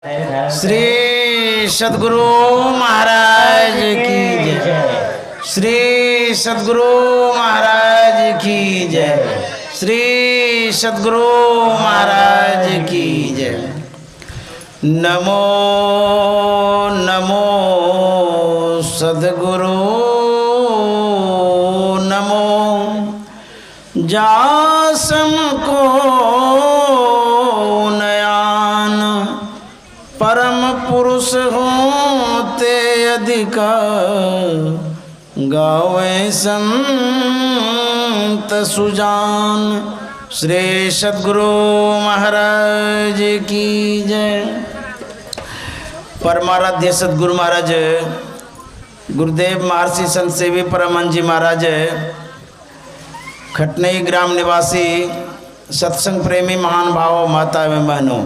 श्री सद्गुरु महाराज की जय। श्री सद्गुरु महाराज की जय। श्री सद्गुरु महाराज की जय। नमो नमो सद्गुरु नमो जासम को परम पुरुष होते अधिक गावे संत सुजान। श्री सद्गुरु महाराज की जय। परमाराध्य सद्गुरु महाराज गुरुदेव महर्षि संत सेवी परमहंस जी महाराज खटनई ग्राम निवासी सत्संग प्रेमी महान भाव माता एवं बहनों,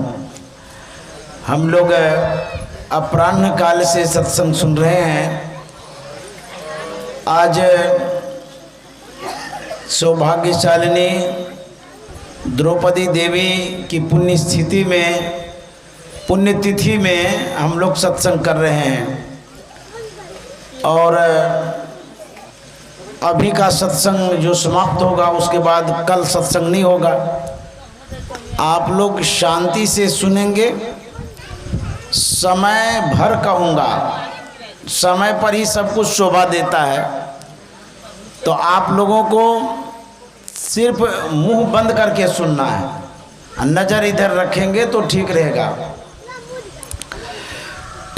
हम लोग अपराह्न काल से सत्संग सुन रहे हैं। आज सौभाग्यशालिनी द्रौपदी देवी की पुण्यतिथि में हम लोग सत्संग कर रहे हैं। और अभी का सत्संग जो समाप्त होगा उसके बाद कल सत्संग नहीं होगा। आप लोग शांति से सुनेंगे। समय भर कहूँगा, समय पर ही सब कुछ शोभा देता है। तो आप लोगों को सिर्फ मुंह बंद करके सुनना है, नज़र इधर रखेंगे तो ठीक रहेगा।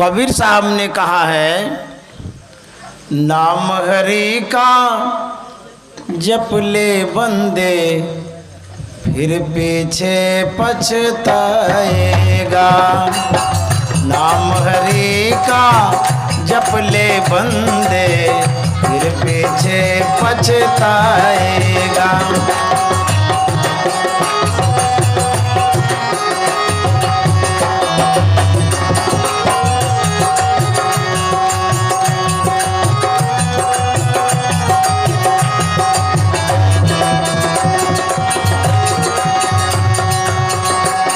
कबीर साहब ने कहा है, नाम हरि का जप ले बंदे फिर पीछे पछताएगा। नाम हरि का जप ले बंदे फिर पीछे पछताएगा।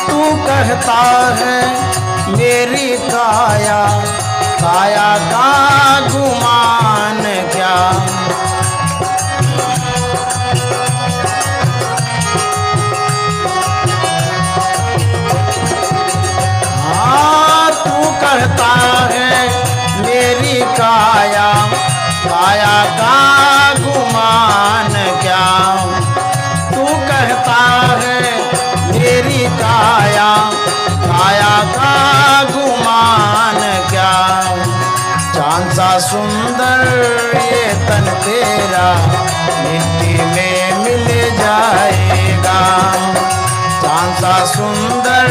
तू कहता है मेरी काया काया का गुमान क्या। हाँ, तू कहता है मेरी काया काया का गुमान क्या। तू कहता है मेरी काया काया का गुमान क्या। चांद सा सुंदर ये तन तेरा मिट्टी में मिल जाएगा। चांद सा सुंदर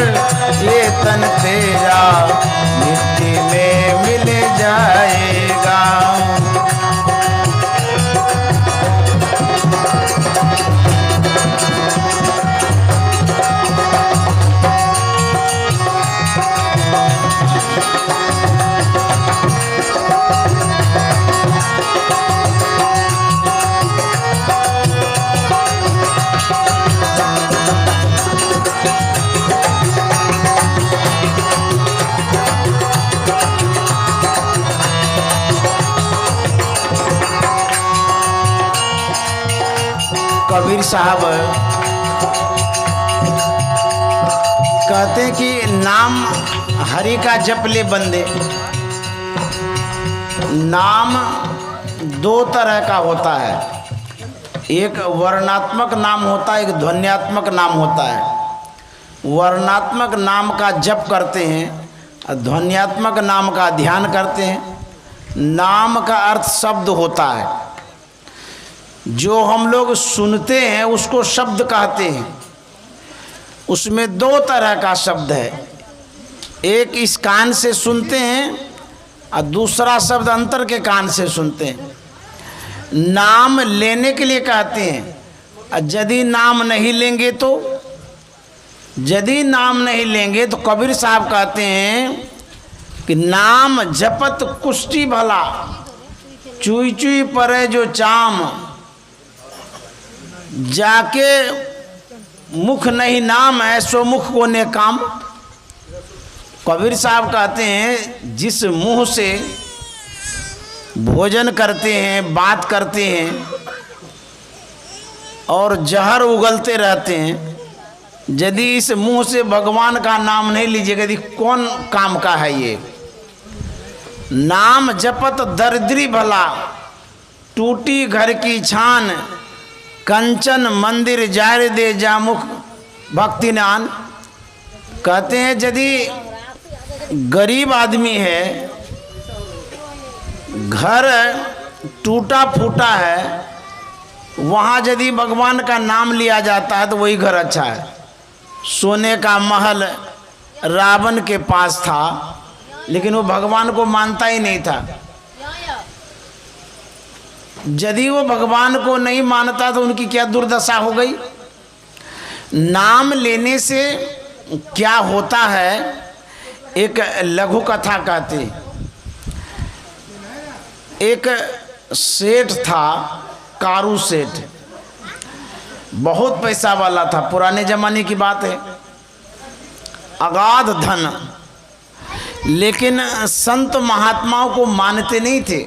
ये तन तेरा मिट्टी में मिल जाएगा। कबीर साहब कहते हैं कि नाम हरि का जप ले बंदे। नाम दो तरह का होता है, एक वर्णात्मक नाम होता है, एक ध्वन्यात्मक नाम होता है। वर्णात्मक नाम का जप करते हैं, ध्वन्यात्मक नाम का ध्यान करते हैं। नाम का अर्थ शब्द होता है, जो हम लोग सुनते हैं उसको शब्द कहते हैं। उसमें दो तरह का शब्द है, एक इस कान से सुनते हैं और दूसरा शब्द अंतर के कान से सुनते हैं। नाम लेने के लिए कहते हैं, यदि नाम नहीं लेंगे तो कबीर साहब कहते हैं कि नाम जपत कुष्टी भला चुई चुई परे जो चाम। जाके मुख नहीं नाम है सो मुख को ने काम। कबीर साहब कहते हैं जिस मुंह से भोजन करते हैं, बात करते हैं और जहर उगलते रहते हैं, यदि इस मुंह से भगवान का नाम नहीं लीजिएगा यदि कौन काम का है ये। नाम जपत दरिद्री भला, टूटी घर की छान, कंचन मंदिर जार दे जामुख भक्ति नान। कहते हैं यदि गरीब आदमी है, घर टूटा फूटा है, वहाँ यदि भगवान का नाम लिया जाता है तो वही घर अच्छा है। सोने का महल रावण के पास था, लेकिन वो भगवान को मानता ही नहीं था। यदि वो भगवान को नहीं मानता तो उनकी क्या दुर्दशा हो गई। नाम लेने से क्या होता है, एक लघु कथा कहते। एक सेठ था, कारू सेठ, बहुत पैसा वाला था, पुराने जमाने की बात है, अगाध धन, लेकिन संत महात्माओं को मानते नहीं थे,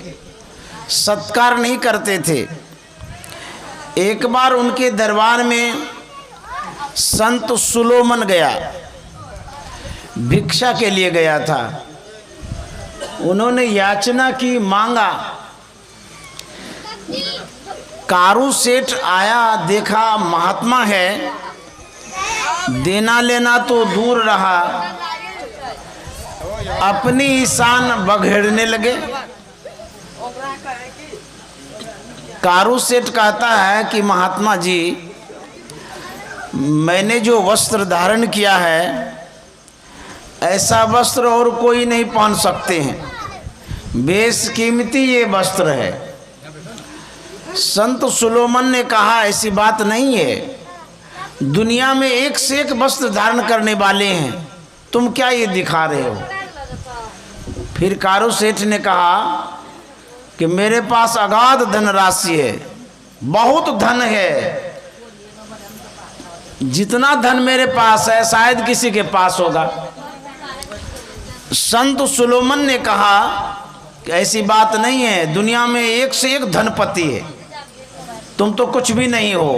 सत्कार नहीं करते थे। एक बार उनके दरबार में संत सुलोमन गया, भिक्षा के लिए गया था। उन्होंने याचना की, मांगा। कारू सेठ आया, देखा महात्मा है, देना लेना तो दूर रहा, अपनी ही शान बघेड़ने लगे। कारू सेठ कहता है कि महात्मा जी, मैंने जो वस्त्र धारण किया है ऐसा वस्त्र और कोई नहीं पहन सकते हैं, बेशकीमती ये वस्त्र है। संत सुलोमन ने कहा ऐसी बात नहीं है, दुनिया में एक से एक वस्त्र धारण करने वाले हैं, तुम क्या ये दिखा रहे हो। फिर कारू सेठ ने कहा कि मेरे पास अगाध धन राशि है, बहुत धन है, जितना धन मेरे पास है शायद किसी के पास होगा। संत सुलोमन ने कहा कि ऐसी बात नहीं है, दुनिया में एक से एक धनपति है, तुम तो कुछ भी नहीं हो।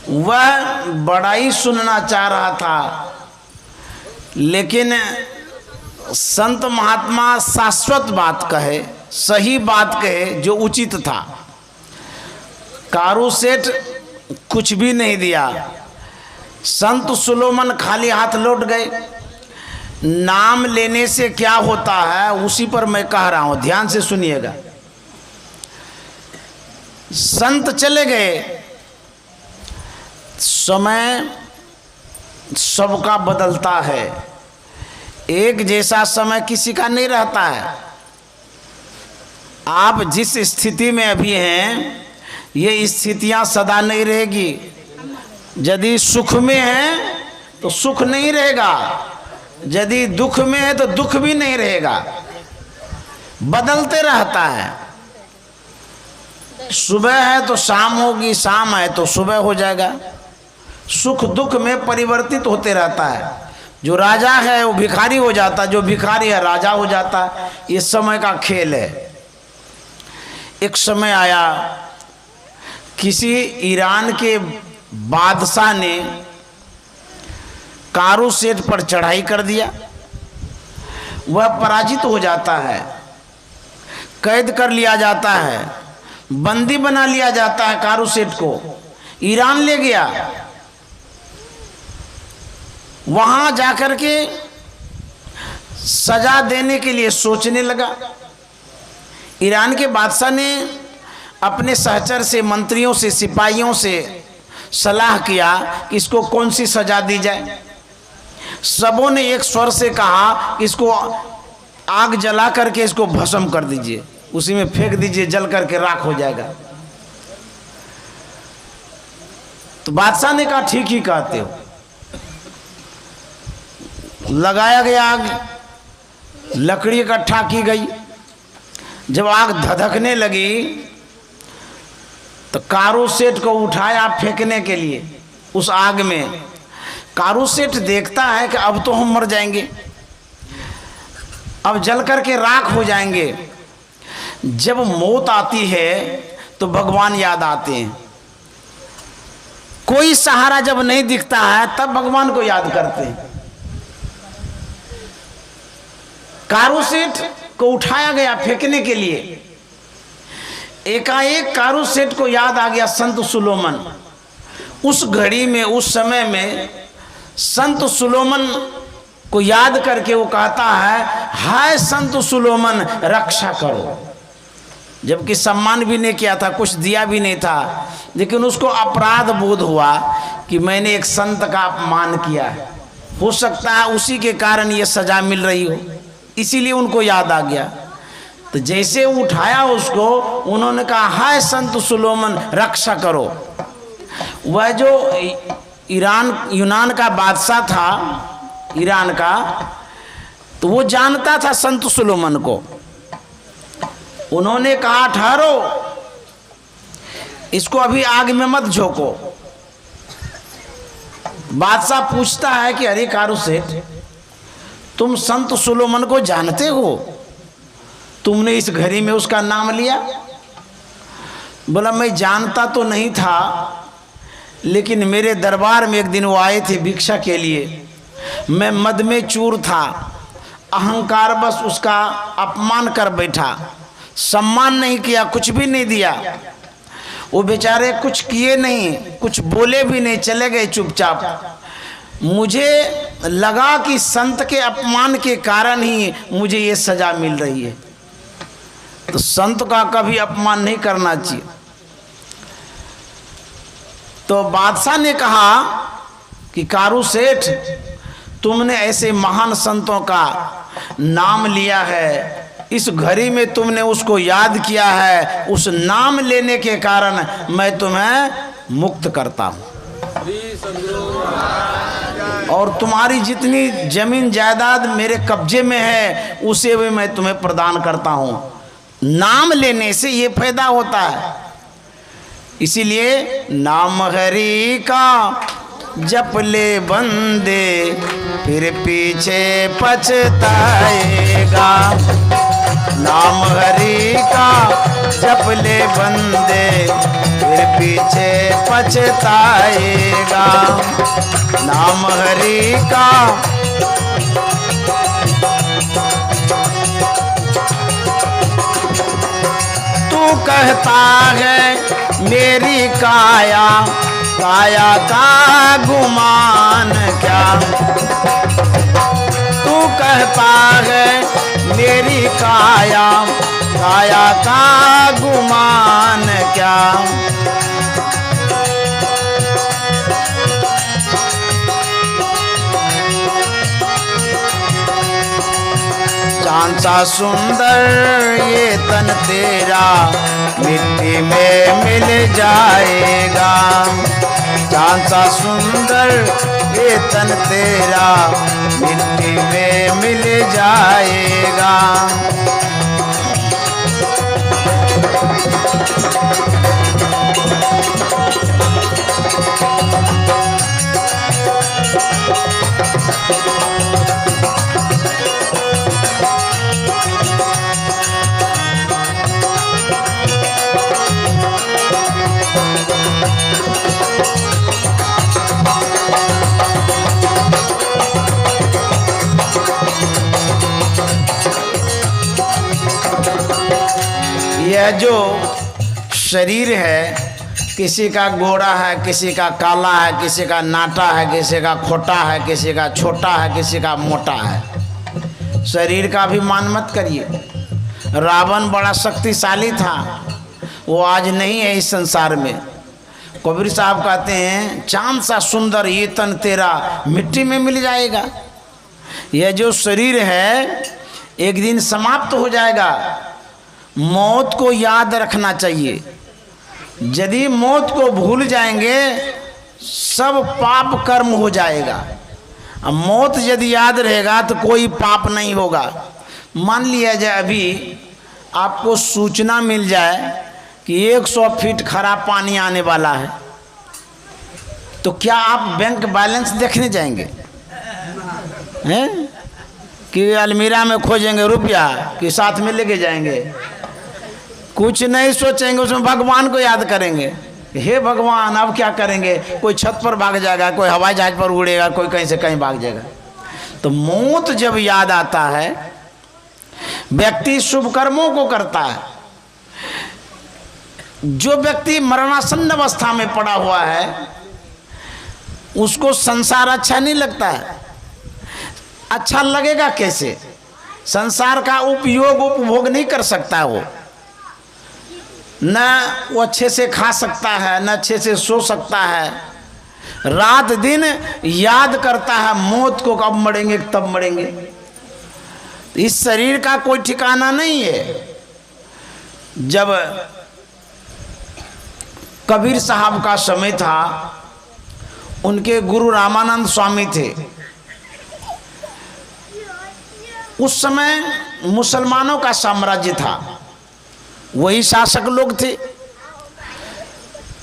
वह बड़ा ही सुनना चाह रहा था, लेकिन संत महात्मा शाश्वत बात कहे, सही बात कहे जो उचित था। कारू सेठ कुछ भी नहीं दिया, संत सुलोमन खाली हाथ लौट गए। नाम लेने से क्या होता है उसी पर मैं कह रहा हूं, ध्यान से सुनिएगा। संत चले गए, समय सबका बदलता है, एक जैसा समय किसी का नहीं रहता है। आप जिस स्थिति में अभी हैं ये स्थितियां सदा नहीं रहेगी। यदि सुख में है तो सुख नहीं रहेगा, यदि दुख में है तो दुख भी नहीं रहेगा, बदलते रहता है। सुबह है तो शाम होगी, शाम है तो सुबह हो जाएगा। सुख दुख में परिवर्तित होते रहता है। जो राजा है वो भिखारी हो जाता है, जो भिखारी है राजा हो जाता है। ये समय का खेल है। एक समय आया, किसी ईरान के बादशाह ने कारू सेठ पर चढ़ाई कर दिया, वह पराजित हो जाता है, कैद कर लिया जाता है, बंदी बना लिया जाता है। कारू सेठ को ईरान ले गया, वहां जाकर के सजा देने के लिए सोचने लगा। ईरान के बादशाह ने अपने सहचर से, मंत्रियों से, सिपाहियों से सलाह किया कि इसको कौन सी सजा दी जाए। सबों ने एक स्वर से कहा कि इसको आग जला करके इसको भस्म कर दीजिए, उसी में फेंक दीजिए, जल करके राख हो जाएगा। तो बादशाह ने कहा ठीक ही कहते हो। लगाया गया आग, लकड़ी इकट्ठा की गई। जब आग धधकने लगी तो कारू सेठ को उठाया फेंकने के लिए उस आग में। कारू सेठ देखता है कि अब तो हम मर जाएंगे, अब जल करके राख हो जाएंगे। जब मौत आती है तो भगवान याद आते हैं। कोई सहारा जब नहीं दिखता है तब भगवान को याद करते हैं। कारू सेठ को उठाया गया फेंकने के लिए। एकाएक कारू सेठ को याद आ गया संत सुलोमन। उस घड़ी में, उस समय में संत सुलोमन को याद करके वो कहता है, हाय संत सुलोमन रक्षा करो। जबकि सम्मान भी नहीं किया था, कुछ दिया भी नहीं था, लेकिन उसको अपराध बोध हुआ कि मैंने एक संत का अपमान किया है, हो सकता है उसी के कारण ये सजा मिल रही हो, इसीलिए उनको याद आ गया। तो जैसे उठाया उसको, उन्होंने कहा, हाय संत सुलोमन रक्षा करो। वह जो यूनान का बादशाह था, ईरान का, तो वो जानता था संत सुलोमन को। उन्होंने कहा, ठहरो, इसको अभी आग में मत झोंको। बादशाह पूछता है कि अरे कारू सेठ, तुम संत सुलोमन को जानते हो? तुमने इस घड़ी में उसका नाम लिया? बोला, मैं जानता तो नहीं था, लेकिन मेरे दरबार में एक दिन वो आए थे भिक्षा के लिए। मैं मद में चूर था, अहंकार बस उसका अपमान कर बैठा, सम्मान नहीं किया, कुछ भी नहीं दिया। वो बेचारे कुछ किए नहीं, कुछ बोले भी नहीं, चले गए चुपचाप। मुझे लगा कि संत के अपमान के कारण ही मुझे ये सजा मिल रही है। तो संत का कभी अपमान नहीं करना चाहिए। तो बादशाह ने कहा कि कारू सेठ, तुमने ऐसे महान संतों का नाम लिया है, इस घड़ी में तुमने उसको याद किया है, उस नाम लेने के कारण मैं तुम्हें मुक्त करता हूँ, और तुम्हारी जितनी जमीन जायदाद मेरे कब्जे में है उसे भी मैं तुम्हें प्रदान करता हूँ। नाम लेने से ये फायदा होता है। इसीलिए नाम हरि का जप ले बंदे, फिर पीछे पछताएगा। नाम हरि का जप ले बंदे, फिर पीछे पछताएगा। नाम हरि का तू कहता है मेरी काया, काया का गुमान क्या? तू कहता है मेरी काया, काया का गुमान क्या? चांद सा सुंदर ये तन तेरा मिट्टी में मिल जाएगा। चांद सा सुंदर ये तन तेरा मिट्टी में मिल जाएगा। यह जो शरीर है, किसी का गोरा है, किसी का काला है, किसी का नाटा है, किसी का खोटा है, किसी का छोटा है, किसी का मोटा है। शरीर का भी मान मत करिए। रावण बड़ा शक्तिशाली था, वो आज नहीं है इस संसार में। कबीर साहब कहते हैं, चांद सा सुंदर ये तन तेरा मिट्टी में मिल जाएगा। यह जो शरीर है एक दिन समाप्त हो जाएगा। मौत को याद रखना चाहिए। यदि मौत को भूल जाएंगे सब पाप कर्म हो जाएगा। अब मौत यदि याद रहेगा तो कोई पाप नहीं होगा। मान लिया जाए अभी आपको सूचना मिल जाए कि 100 फीट खरा पानी आने वाला है, तो क्या आप बैंक बैलेंस देखने जाएंगे हैं कि अलमीरा में खोजेंगे रुपया कि साथ में लेके जाएंगे? कुछ नहीं सोचेंगे, उसमें भगवान को याद करेंगे, हे भगवान अब क्या करेंगे? कोई छत पर भाग जाएगा, कोई हवाई जहाज पर उड़ेगा, कोई कहीं से कहीं भाग जाएगा। तो मौत जब याद आता है, व्यक्ति शुभ कर्मों को करता है। जो व्यक्ति मरणासन्न अवस्था में पड़ा हुआ है उसको संसार अच्छा नहीं लगता है। अच्छा लगेगा कैसे? संसार का उपयोग उपभोग नहीं कर सकता वो, न वो अच्छे से खा सकता है, न अच्छे से सो सकता है। रात दिन याद करता है मौत को, कब मरेंगे तब मरेंगे। इस शरीर का कोई ठिकाना नहीं है। जब कबीर साहब का समय था, उनके गुरु रामानंद स्वामी थे। उस समय मुसलमानों का साम्राज्य था, वही शासक लोग थे।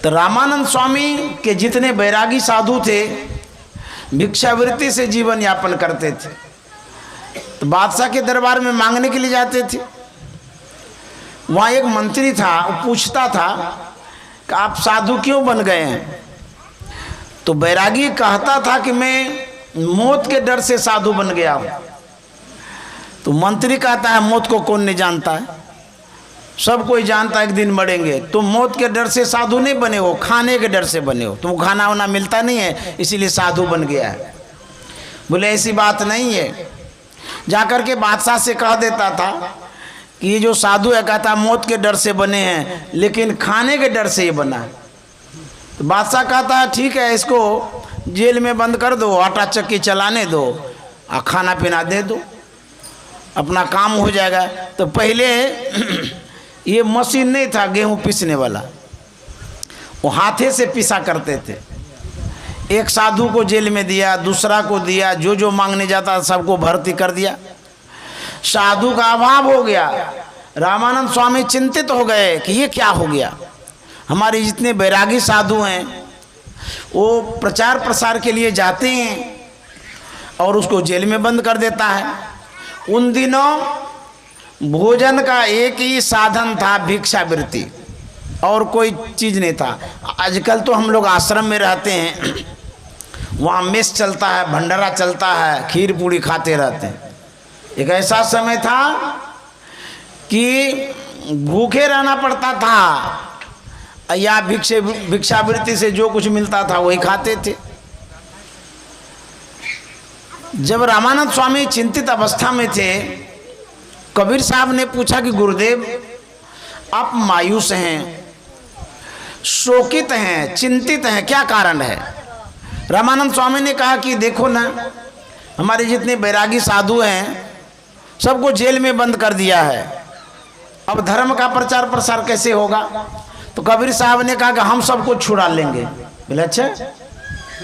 तो रामानंद स्वामी के जितने बैरागी साधु थे भिक्षावृत्ति से जीवन यापन करते थे। तो बादशाह के दरबार में मांगने के लिए जाते थे। वहाँ एक मंत्री था, वो पूछता था कि आप साधु क्यों बन गए हैं? तो बैरागी कहता था कि मैं मौत के डर से साधु बन गया हूँ। तो मंत्री कहता है मौत को कौन नहीं जानता है, सब कोई जानता है एक दिन मरेंगे। तुम मौत के डर से साधु नहीं बने हो, खाने के डर से बने हो। तुमको खाना वाना मिलता नहीं है इसीलिए साधु बन गया है। बोले ऐसी बात नहीं है। जाकर के बादशाह से कह देता था कि ये जो साधु है, कहता मौत के डर से बने हैं लेकिन खाने के डर से ये बना है। तो बादशाह कहता है ठीक है, इसको जेल में बंद कर दो, आटा चक्की चलाने दो और खाना पीना दे दो, अपना काम हो जाएगा। तो पहले ये मशीन नहीं था गेहूं पीसने वाला, वो हाथे से पिसा करते थे। एक साधु को जेल में दिया, दूसरा को दिया, जो जो मांगने जाता सबको भर्ती कर दिया। साधु का अभाव हो गया। रामानंद स्वामी चिंतित हो गए कि ये क्या हो गया। हमारे जितने बैरागी साधु हैं वो प्रचार प्रसार के लिए जाते हैं और उसको जेल में बंद कर देता है। उन दिनों भोजन का एक ही साधन था, भिक्षावृत्ति, और कोई चीज़ नहीं था। आजकल तो हम लोग आश्रम में रहते हैं, वहाँ मेस चलता है, भंडारा चलता है, खीर पूड़ी खाते रहते हैं। एक ऐसा समय था कि भूखे रहना पड़ता था या भिक्षावृत्ति से जो कुछ मिलता था वही खाते थे। जब रामानंद स्वामी चिंतित अवस्था में थे, कबीर साहब ने पूछा कि गुरुदेव आप मायूस हैं, शोकित हैं, चिंतित हैं, क्या कारण है? रामानंद स्वामी ने कहा कि देखो ना, हमारे जितने बैरागी साधु हैं सबको जेल में बंद कर दिया है, अब धर्म का प्रचार प्रसार कैसे होगा? तो कबीर साहब ने कहा कि हम सबको छुड़ा लेंगे। बोले अच्छा,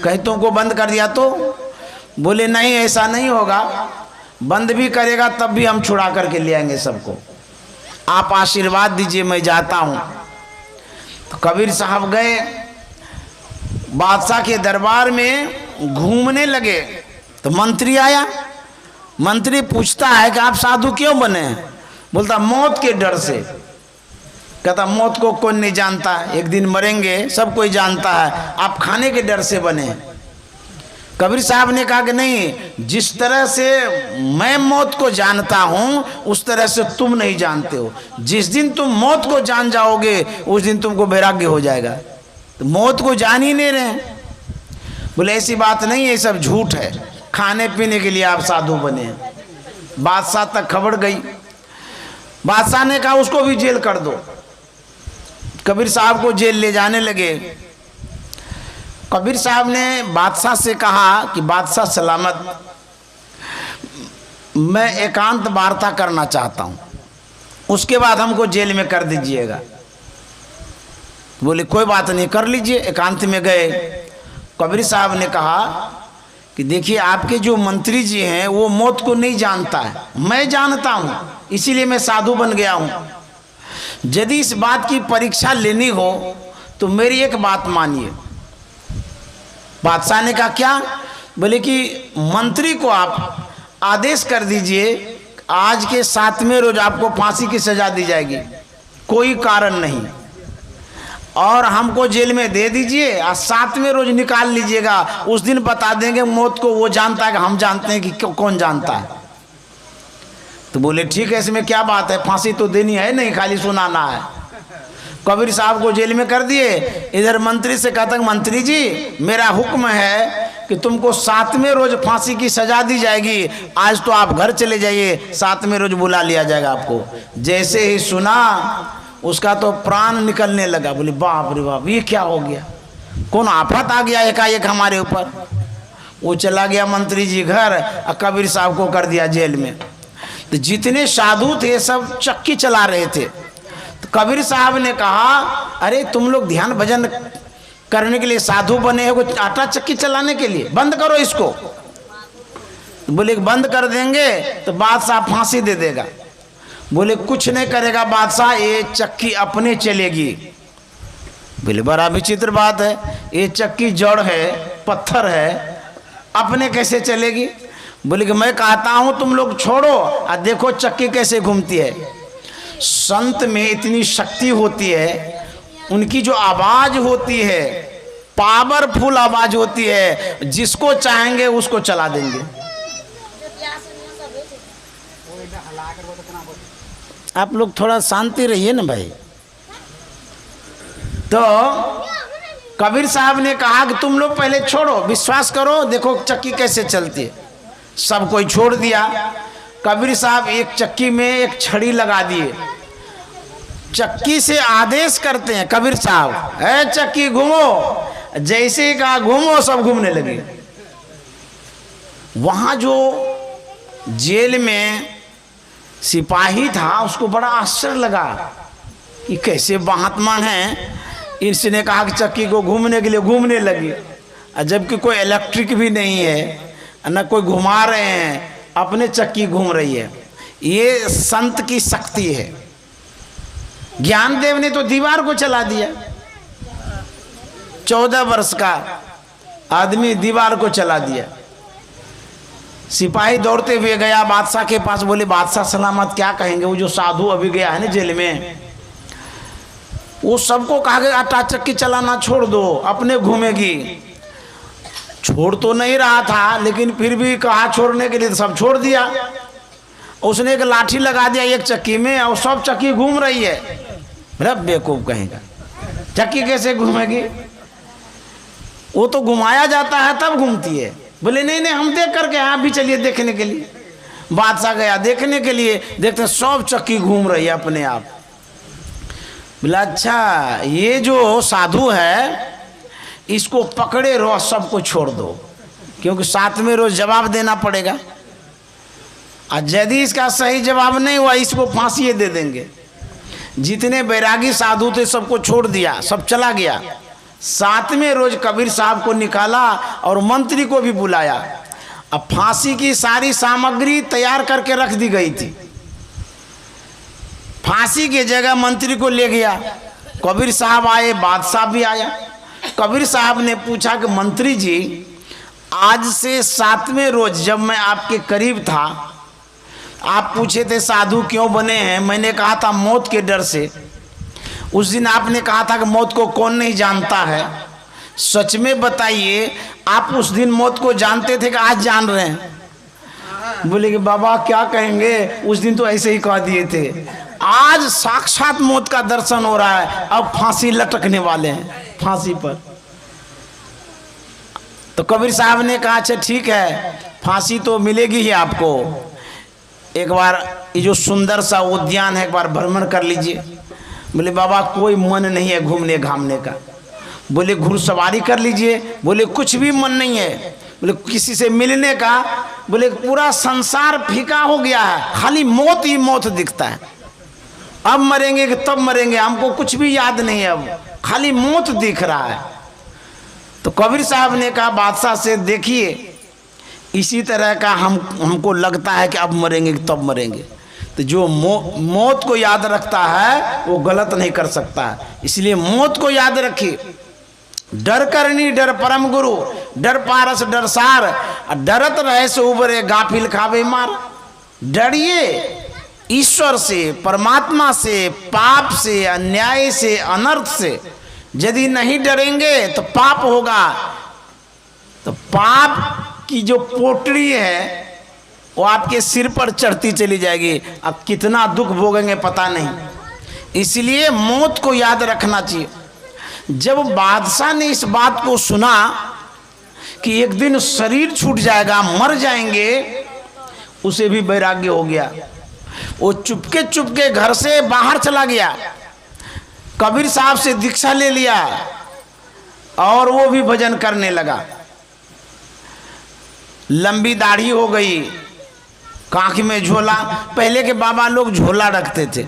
कहीं तुमको बंद कर दिया तो? बोले नहीं, ऐसा नहीं होगा, बंद भी करेगा तब भी हम छुड़ा करके ले आएंगे सबको, आप आशीर्वाद दीजिए, मैं जाता हूँ। तो कबीर साहब गए, बादशाह के दरबार में घूमने लगे। तो मंत्री आया, मंत्री पूछता है कि आप साधु क्यों बने? बोलता मौत के डर से। कहता मौत को कौन नहीं जानता, एक दिन मरेंगे, सब कोई जानता है, आप खाने के डर से बने। कबीर साहब ने कहा कि नहीं, जिस तरह से मैं मौत को जानता हूं उस तरह से तुम नहीं जानते हो। जिस दिन तुम मौत को जान जाओगे उस दिन तुमको वैराग्य हो जाएगा। तो मौत को जान ही नहीं रहे। बोले ऐसी बात नहीं है, सब झूठ है, खाने पीने के लिए आप साधु बने। बादशाह तक खबर गई। बादशाह ने कहा उसको भी जेल कर दो। कबीर साहब को जेल ले जाने लगे। कबीर साहब ने बादशाह से कहा कि बादशाह सलामत, मैं एकांत वार्ता करना चाहता हूँ, उसके बाद हमको जेल में कर दीजिएगा। बोले कोई बात नहीं, कर लीजिए। एकांत में गए। कबीर साहब ने कहा कि देखिए आपके जो मंत्री जी हैं वो मौत को नहीं जानता है, मैं जानता हूँ, इसीलिए मैं साधु बन गया हूँ। यदि इस बात की परीक्षा लेनी हो तो मेरी एक बात मानिए, बादशाह ने कहा क्या? बोले कि मंत्री को आप आदेश कर दीजिए आज के 7वें रोज आपको फांसी की सजा दी जाएगी, कोई कारण नहीं, और हमको जेल में दे दीजिए और 7वें रोज निकाल लीजिएगा, उस दिन बता देंगे मौत को। वो जानता है कि हम जानते हैं कि कौन जानता है। तो बोले ठीक है, इसमें क्या बात है, फांसी तो देनी है नहीं, खाली सुनाना है। कबीर साहब को जेल में कर दिए। इधर मंत्री से कहता है मंत्री जी मेरा हुक्म है कि तुमको 7वें रोज फांसी की सजा दी जाएगी, आज तो आप घर चले जाइए, 7वें रोज बुला लिया जाएगा आपको। जैसे ही सुना उसका तो प्राण निकलने लगा। बोले बाप रे बाप, ये क्या हो गया, कौन आफत आ गया एकाएक हमारे ऊपर। वो चला गया मंत्री जी घर और कबीर साहब को कर दिया जेल में। तो जितने साधु थे सब चक्की चला रहे थे। तो कबीर साहब ने कहा अरे तुम लोग ध्यान भजन करने के लिए साधु बने हो, आटा चक्की चलाने के लिए, बंद करो इसको। तो बोले बंद कर देंगे तो बादशाह फांसी दे देगा। बोले कुछ नहीं करेगा बादशाह, ये चक्की अपने चलेगी। बोले बड़ा विचित्र बात है, ये चक्की जड़ है, पत्थर है, अपने कैसे चलेगी? बोले कि मैं कहता हूं तुम लोग छोड़ो और देखो चक्की कैसे घूमती है। संत में इतनी शक्ति होती है, उनकी जो आवाज होती है पावरफुल आवाज होती है, जिसको चाहेंगे उसको चला देंगे। आप लोग थोड़ा शांति रहिए ना भाई। तो कबीर साहब ने कहा कि तुम लोग पहले छोड़ो, विश्वास करो, देखो चक्की कैसे चलती है। सब कोई छोड़ दिया। कबीर साहब एक चक्की में एक छड़ी लगा दिए, चक्की से आदेश करते हैं कबीर साहब, ए चक्की घूमो। जैसे ही कहा घूमो, सब घूमने लगे। वहां जो जेल में सिपाही था उसको बड़ा आश्चर्य लगा कि कैसे महात्मा हैं, इसने कहा कि चक्की को घूमने के लिए घूमने लगी, जबकि कोई इलेक्ट्रिक भी नहीं है, न कोई घुमा रहे हैं, अपने चक्की घूम रही है। ये संत की शक्ति है। ज्ञानदेव ने तो दीवार को चला दिया, 14 वर्ष का आदमी दीवार को चला दिया। सिपाही दौड़ते हुए गया बादशाह के पास। बोले बादशाह सलामत, क्या कहेंगे? वो जो साधु अभी गया है ना जेल में, वो सबको कहा गया आटा चक्की चलाना छोड़ दो, अपने घूमेगी। छोड़ तो नहीं रहा था, लेकिन फिर भी कहा छोड़ने के लिए, तो सब छोड़ दिया। उसने एक लाठी लगा दिया एक चक्की में और सब चक्की घूम रही है। मेरा बेवकूफ कहेगा, चक्की कैसे घूमेगी? वो तो घुमाया जाता है तब घूमती है। बोले नहीं नहीं, हम देख करके आप भी चलिए देखने के लिए। बादशाह गया देखने के लिए, देखते सब चक्की घूम रही है अपने आप। बोला अच्छा, ये जो साधु है इसको पकड़े रहो, सबको छोड़ दो, क्योंकि 7वें रोज जवाब देना पड़ेगा, और यदि इसका सही जवाब नहीं हुआ इसको फांसी दे देंगे। जितने बैरागी साधु थे सबको छोड़ दिया, सब चला गया। 7वें रोज कबीर साहब को निकाला और मंत्री को भी बुलाया। अब फांसी की सारी सामग्री तैयार करके रख दी गई थी। फांसी की जगह मंत्री को ले गया। कबीर साहब आए, बादशाह भी आया। कबीर साहब ने पूछा कि मंत्री जी, आज से 7वें रोज जब मैं आपके करीब था, आप पूछे थे साधु क्यों बने हैं, मैंने कहा था मौत के डर से। उस दिन आपने कहा था कि मौत को कौन नहीं जानता है, सच में बताइए आप उस दिन मौत को जानते थे कि आज जान रहे हैं? बोले कि बाबा क्या कहेंगे, उस दिन तो ऐसे ही कह दिए थे, आज साक्षात मौत का दर्शन हो रहा है, अब फांसी लटकने वाले हैं, फांसी पर। तो कबीर साहब ने कहा अच्छा ठीक है, फांसी तो मिलेगी ही आपको, एक बार ये जो सुंदर सा उद्यान है एक बार भ्रमण कर लीजिए। बोले बाबा कोई मन नहीं है घूमने घामने का। बोले घुड़सवारी कर लीजिए। बोले कुछ भी मन नहीं है। बोले किसी से मिलने का? बोले पूरा संसार फीका हो गया है, खाली मौत ही मौत दिखता है, अब मरेंगे कि तब मरेंगे, हमको कुछ भी याद नहीं है, अब खाली मौत दिख रहा है। तो कबीर साहब ने कहा बादशाह से, देखिए इसी तरह का हमको लगता है कि अब मरेंगे कि तब मरेंगे। तो जो मौत को याद रखता है वो गलत नहीं कर सकता है, इसलिए मौत को याद रखिए। डर करनी डर परम गुरु, डर पारस डर सार, डरत रहे से उबरे गाफिल खावे मार। डरिए ईश्वर से, परमात्मा से, पाप से, अन्याय से, अनर्थ से। यदि नहीं डरेंगे तो पाप होगा, तो पाप की जो पोटली है वो आपके सिर पर चढ़ती चली जाएगी। अब कितना दुख भोगेंगे पता नहीं। इसलिए मौत को याद रखना चाहिए। जब बादशाह ने इस बात को सुना कि एक दिन शरीर छूट जाएगा, मर जाएंगे, उसे भी वैराग्य हो गया। वो चुपके चुपके घर से बाहर चला गया, कबीर साहब से दीक्षा ले लिया और वो भी भजन करने लगा। लंबी दाढ़ी हो गई, कांख में झोला। पहले के बाबा लोग झोला रखते थे,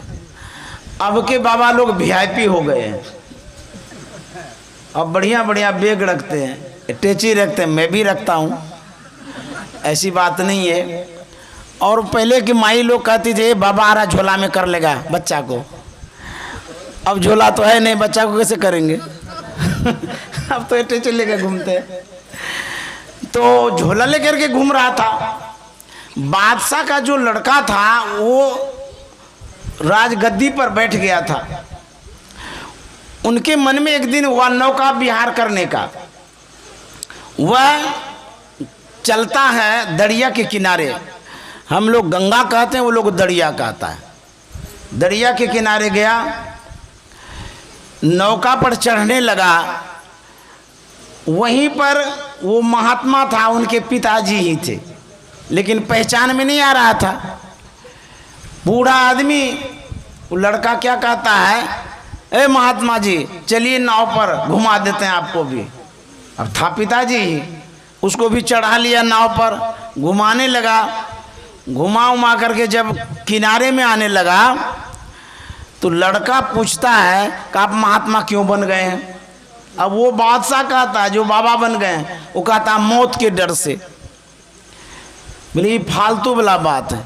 अब के बाबा लोग वीआईपी हो गए हैं। अब बढ़िया बढ़िया बैग रखते हैं, अटैची रखते हैं। मैं भी रखता हूँ, ऐसी बात नहीं है। और पहले की माई लोग कहती थी बाबा आ रहा झोला में कर लेगा बच्चा को। अब झोला तो है नहीं, बच्चा को कैसे करेंगे अब तो अटैची लेकर घूमते हैं। तो झोला लेकर के घूम रहा था। बादशाह का जो लड़का था वो राजगद्दी पर बैठ गया था। उनके मन में एक दिन हुआ नौका विहार करने का। वह चलता है दरिया के किनारे, हम लोग गंगा कहते हैं, वो लोग दरिया कहता है। दरिया के किनारे गया, नौका पर चढ़ने लगा। वहीं पर वो महात्मा था, उनके पिताजी ही थे, लेकिन पहचान में नहीं आ रहा था। बूढ़ा आदमी, वो लड़का क्या कहता है, ए महात्मा जी चलिए नाव पर घुमा देते हैं आपको भी। अब था पिताजी ही, उसको भी चढ़ा लिया नाव पर, घुमाने लगा। घुमा उमा करके जब किनारे में आने लगा तो लड़का पूछता है कि आप महात्मा क्यों बन गए हैं। अब वो बादशाह कहता है जो बाबा बन गए हैं, वो कहता मौत के डर से। बोले ये फालतू वाला बात है,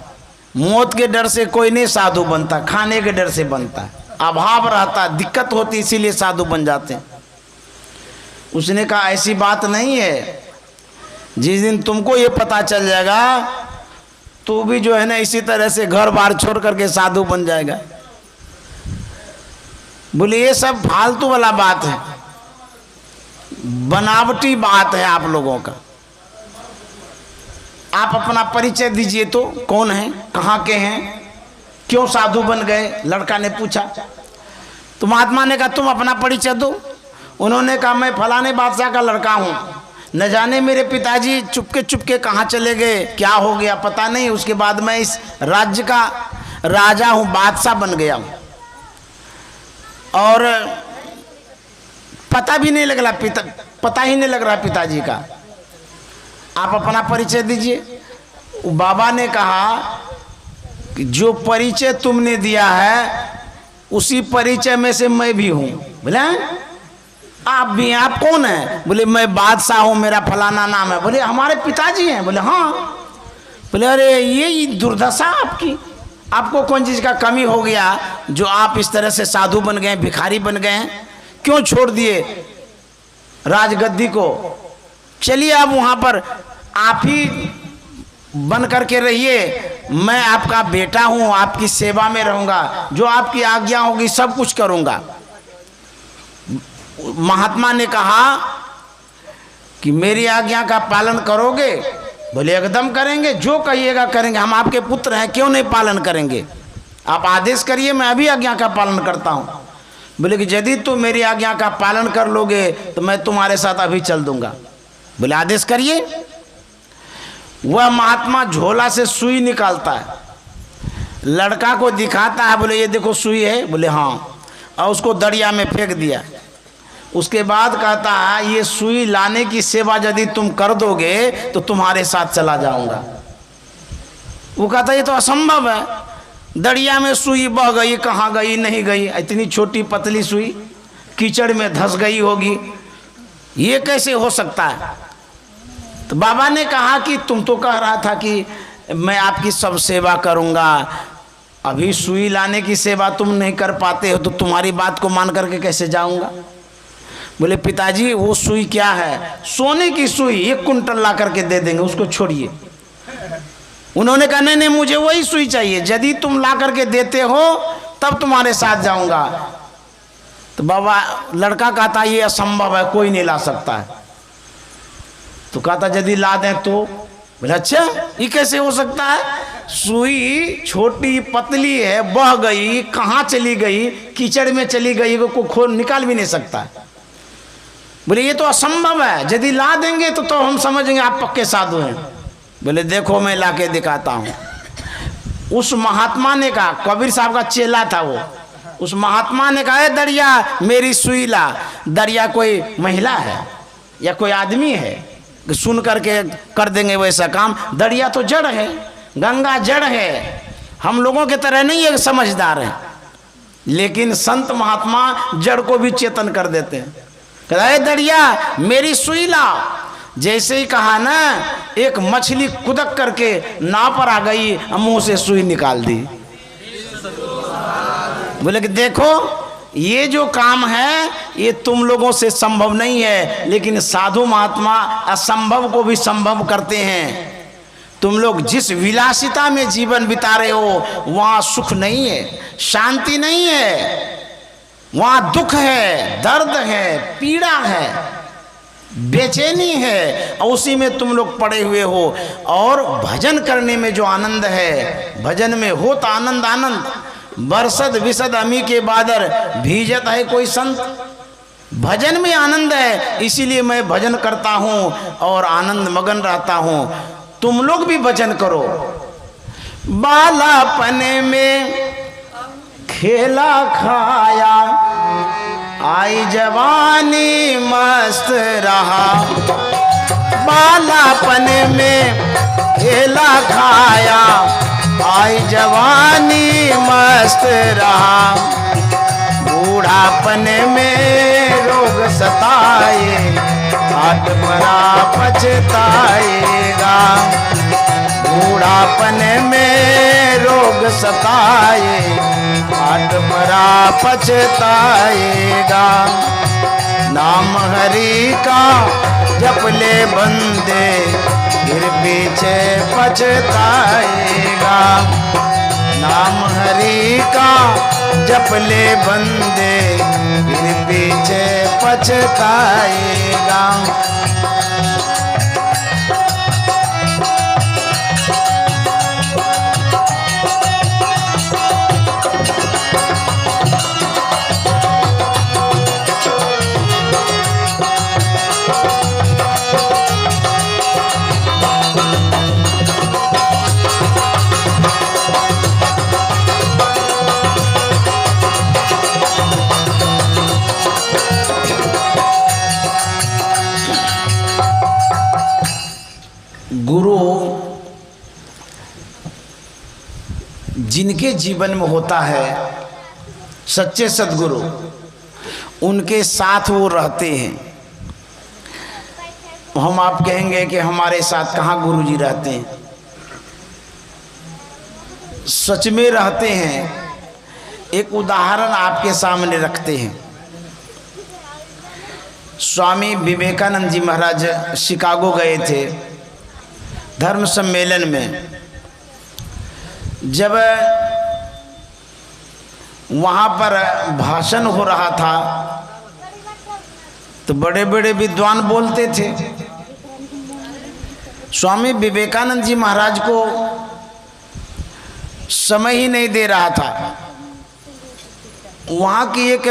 मौत के डर से कोई नहीं साधु बनता, खाने के डर से बनता है। अभाव रहता, दिक्कत होती, इसीलिए साधु बन जाते हैं। उसने कहा ऐसी बात नहीं है, जिस दिन तुमको ये पता चल जाएगा तो भी जो है ना इसी तरह से घर बार छोड़ करके साधु बन जाएगा। बोले ये सब फालतू वाला बात है, बनावटी बात है आप लोगों का। आप अपना परिचय दीजिए तो, कौन है, कहाँ के हैं, क्यों साधु बन गए। लड़का ने पूछा तो महात्मा ने कहा तुम अपना परिचय दो। उन्होंने कहा मैं फलाने बादशाह का लड़का हूँ, न जाने मेरे पिताजी चुपके चुपके कहाँ चले गए, क्या हो गया पता नहीं। उसके बाद मैं इस राज्य का राजा हूँ, बादशाह बन गया हूँ, और पता भी नहीं लग रहा, पता ही नहीं लग रहा पिताजी का। आप अपना परिचय दीजिए। बाबा ने कहा कि जो परिचय तुमने दिया है उसी परिचय में से मैं भी हूँ। बोले आप भी, आप कौन है? बोले मैं बादशाह हूँ, मेरा फलाना नाम है। बोले हमारे पिताजी हैं? बोले हाँ। बोले अरे ये दुर्दशा आपकी, आपको कौन चीज़ का कमी हो गया जो आप इस तरह से साधु बन गए, भिखारी बन गए हैं? क्यों छोड़ दिए राजगद्दी को? चलिए आप वहाँ पर आप ही बन करके रहिए, मैं आपका बेटा हूँ, आपकी सेवा में रहूँगा, जो आपकी आज्ञा होगी सब कुछ करूँगा। महात्मा ने कहा कि मेरी आज्ञा का पालन करोगे? बोले एकदम करेंगे, जो कहिएगा करेंगे, हम आपके पुत्र हैं, क्यों नहीं पालन करेंगे? आप आदेश करिए, मैं अभी आज्ञा का पालन करता हूँ। बोले कि यदि तुम मेरी आज्ञा का पालन कर लोगे तो मैं तुम्हारे साथ अभी चल दूंगा। बोले आदेश करिए। वह महात्मा झोला से सुई निकालता है, लड़का को दिखाता है, बोले ये देखो सुई है। बोले हाँ, और उसको दरिया में फेंक दिया। उसके बाद कहता है ये सुई लाने की सेवा यदि तुम कर दोगे तो तुम्हारे साथ चला जाऊंगा। वो कहता ये तो असंभव है, दरिया में सुई बह गई, कहाँ गई नहीं गई, इतनी छोटी पतली सुई कीचड़ में धंस गई होगी, ये कैसे हो सकता है? तो बाबा ने कहा कि तुम तो कह रहा था कि मैं आपकी सब सेवा करूंगा, अभी सुई लाने की सेवा तुम नहीं कर पाते हो तो तुम्हारी बात को मान करके कैसे जाऊंगा? बोले पिताजी वो सुई क्या है? सोने की सुई, 1 कुंटल ला करके दे देंगे, उसको छोड़िए। उन्होंने कहा नहीं नहीं मुझे वही सुई चाहिए, यदि तुम ला करके देते हो तब तुम्हारे साथ जाऊंगा। तो बाबा लड़का कहता ये असंभव है, कोई नहीं ला सकता है। तो कहता यदि ला दें तो? बोले अच्छा ये कैसे हो सकता है? सुई छोटी पतली है, बह गई, कहाँ चली गई, कीचड़ में चली गई, को खोल निकाल भी नहीं सकता। बोले ये तो असंभव है, यदि ला देंगे तो हम समझेंगे आप पक्के साधु हैं। बोले देखो मैं ला के दिखाता हूँ। उस महात्मा ने कहा, कबीर साहब का चेला था वो, उस महात्मा ने कहा दरिया मेरी सुई ला। दरिया कोई महिला है या कोई आदमी है सुन करके कर देंगे वैसा काम? दरिया तो जड़ है, गंगा जड़ है, हम लोगों के तरह नहीं है समझदार है। लेकिन संत महात्मा जड़ को भी चेतन कर देते हैं। कहता दरिया मेरी सुई ला। जैसे ही कहा ना, एक मछली कुदक करके नाव पर आ गई, मुंह से सुई निकाल दी। बोले कि देखो ये जो काम है ये तुम लोगों से संभव नहीं है, लेकिन साधु महात्मा असंभव को भी संभव करते हैं। तुम लोग जिस विलासिता में जीवन बिता रहे हो वहाँ सुख नहीं है, शांति नहीं है, वहाँ दुख है, दर्द है, पीड़ा है, बेचैनी है, और उसी में तुम लोग पड़े हुए हो। और भजन करने में जो आनंद है, भजन में हो तो आनंद आनंद। बरसद विसद अमी के बादर भीजत है कोई संत। भजन में आनंद है, इसीलिए मैं भजन करता हूँ और आनंद मगन रहता हूँ। तुम लोग भी भजन करो। बालापन में खेला खाया, आई जवानी मस्त रहा। बालापन में खेला खाया, आई जवानी मस्त रहा। बूढ़ापन में रोग सताए, हाथ बड़ा पछताएगा। बूढ़ापन में रोग सताए, हाथ बड़ा पछताएगा। नाम हरि का जप ले बंदे, फिर पीछे पछताएगा। नाम हरि का जप ले बंदे, फिर पीछे पछताएगा। गुरु जिनके जीवन में होता है, सच्चे सद्गुरु, उनके साथ वो रहते हैं। हम आप कहेंगे कि हमारे साथ कहाँ गुरु जी रहते हैं? सच में रहते हैं। एक उदाहरण आपके सामने रखते हैं। स्वामी विवेकानंद जी महाराज शिकागो गए थे धर्म सम्मेलन में। जब वहाँ पर भाषण हो रहा था तो बड़े बड़े विद्वान बोलते थे। स्वामी विवेकानंद जी महाराज को समय ही नहीं दे रहा था। वहाँ की एक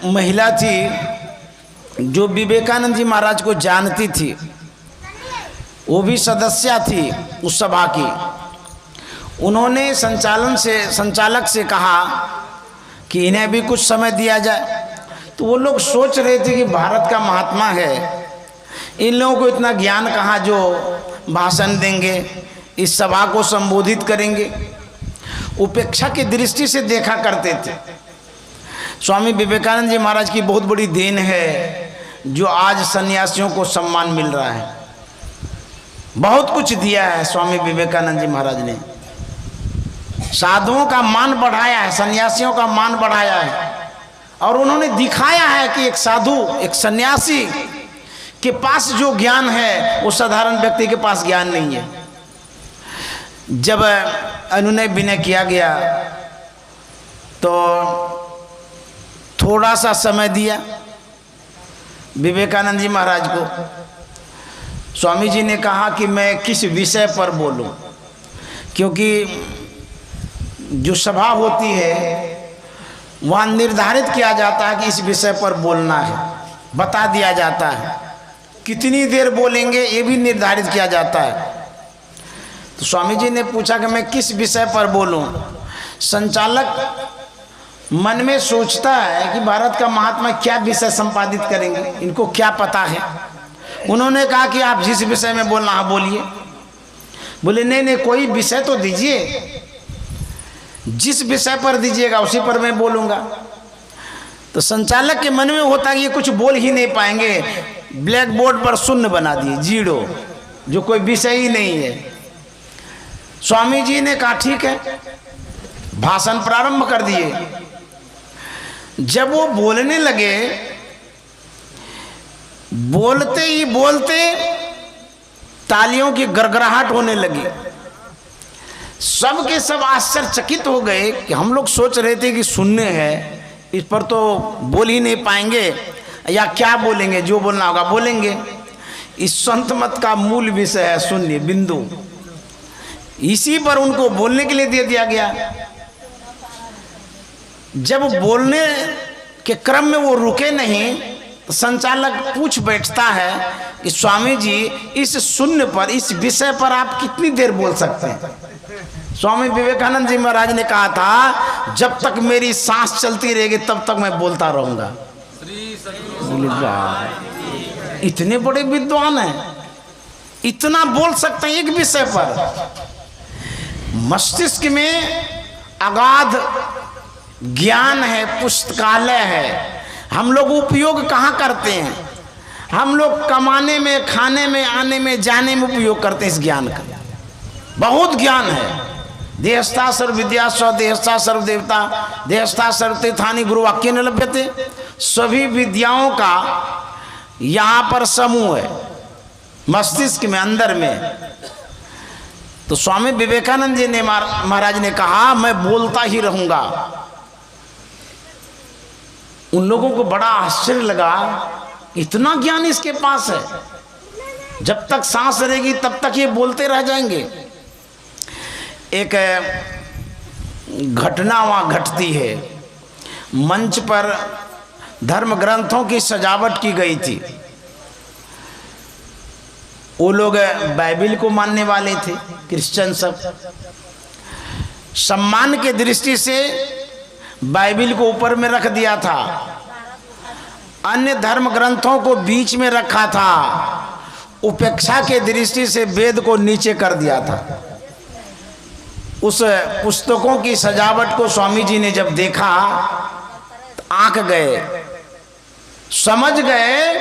महिला थी जो विवेकानंद जी महाराज को जानती थी, वो भी सदस्य थी उस सभा की। उन्होंने संचालक से कहा कि इन्हें भी कुछ समय दिया जाए। तो वो लोग सोच रहे थे कि भारत का महात्मा है, इन लोगों को इतना ज्ञान कहाँ जो भाषण देंगे, इस सभा को संबोधित करेंगे। उपेक्षा की दृष्टि से देखा करते थे। स्वामी विवेकानंद जी महाराज की बहुत बड़ी देन है जो आज सन्यासियों को सम्मान मिल रहा है। बहुत कुछ दिया है स्वामी विवेकानंद जी महाराज ने। साधुओं का मान बढ़ाया है, सन्यासियों का मान बढ़ाया है। और उन्होंने दिखाया है कि एक साधु, एक सन्यासी के पास जो ज्ञान है वो साधारण व्यक्ति के पास ज्ञान नहीं है। जब अनुनय विनय किया गया तो थोड़ा सा समय दिया विवेकानंद जी महाराज को। स्वामी जी ने कहा कि मैं किस विषय पर बोलूं, क्योंकि जो सभा होती है वहाँ निर्धारित किया जाता है कि इस विषय पर बोलना है, बता दिया जाता है कितनी देर बोलेंगे ये भी निर्धारित किया जाता है। तो स्वामी जी ने पूछा कि मैं किस विषय पर बोलूं। संचालक मन में सोचता है कि भारत का महात्मा क्या विषय संपादित करेंगे, इनको क्या पता है। उन्होंने कहा कि आप जिस विषय में बोलना है बोलिए। बोले नहीं नहीं, कोई विषय तो दीजिए, जिस विषय पर दीजिएगा उसी पर मैं बोलूँगा। तो संचालक के मन में होता है कि ये कुछ बोल ही नहीं पाएंगे, ब्लैक बोर्ड पर शून्य बना दिए, जीरो, जो कोई विषय ही नहीं है। स्वामी जी ने कहा ठीक है, भाषण प्रारंभ कर दिए। जब वो बोलने लगे, बोलते ही बोलते तालियों की गड़गड़ाहट होने लगी। सब के सब आश्चर्यचकित हो गए कि हम लोग सोच रहे थे कि शून्य है, इस पर तो बोल ही नहीं पाएंगे, या क्या बोलेंगे, जो बोलना होगा बोलेंगे। इस संत मत का मूल विषय है शून्य, बिंदु, इसी पर उनको बोलने के लिए दे दिया गया। जब बोलने के क्रम में वो रुके नहीं तो संचालक पूछ बैठता है कि स्वामी जी इस शून्य पर, इस विषय पर आप कितनी देर बोल सकते हैं। स्वामी विवेकानंद जी महाराज ने कहा था जब तक मेरी सांस चलती रहेगी तब तक मैं बोलता रहूंगा। इतने बड़े विद्वान हैं, इतना बोल सकते हैं एक विषय पर। मस्तिष्क में अगाध ज्ञान है, पुस्तकालय है, हम लोग उपयोग कहाँ करते हैं? हम लोग कमाने में, खाने में, आने में, जाने में उपयोग करते हैं इस ज्ञान का। बहुत ज्ञान है। देहस्था सर्व विद्या स्वदेहस्था सर्व देवता देहस्था सर्व तीर्थानि गुरु वाक्य न लभ्यते। सभी विद्याओं का यहाँ पर समूह है मस्तिष्क में, अंदर में। तो स्वामी विवेकानंद जी ने महाराज ने कहा मैं बोलता ही रहूंगा। उन लोगों को बड़ा आश्चर्य लगा, इतना ज्ञान इसके पास है, जब तक सांस रहेगी तब तक ये बोलते रह जाएंगे। एक घटना वहाँ घटती है। मंच पर धर्म ग्रंथों की सजावट की गई थी। वो लोग बाइबिल को मानने वाले थे, क्रिश्चियन सब। सम्मान के दृष्टि से बाइबिल को ऊपर में रख दिया था, अन्य धर्म ग्रंथों को बीच में रखा था, उपेक्षा के दृष्टि से वेद को नीचे कर दिया था। उस पुस्तकों की सजावट को स्वामी जी ने जब देखा तो आंक गए, समझ गए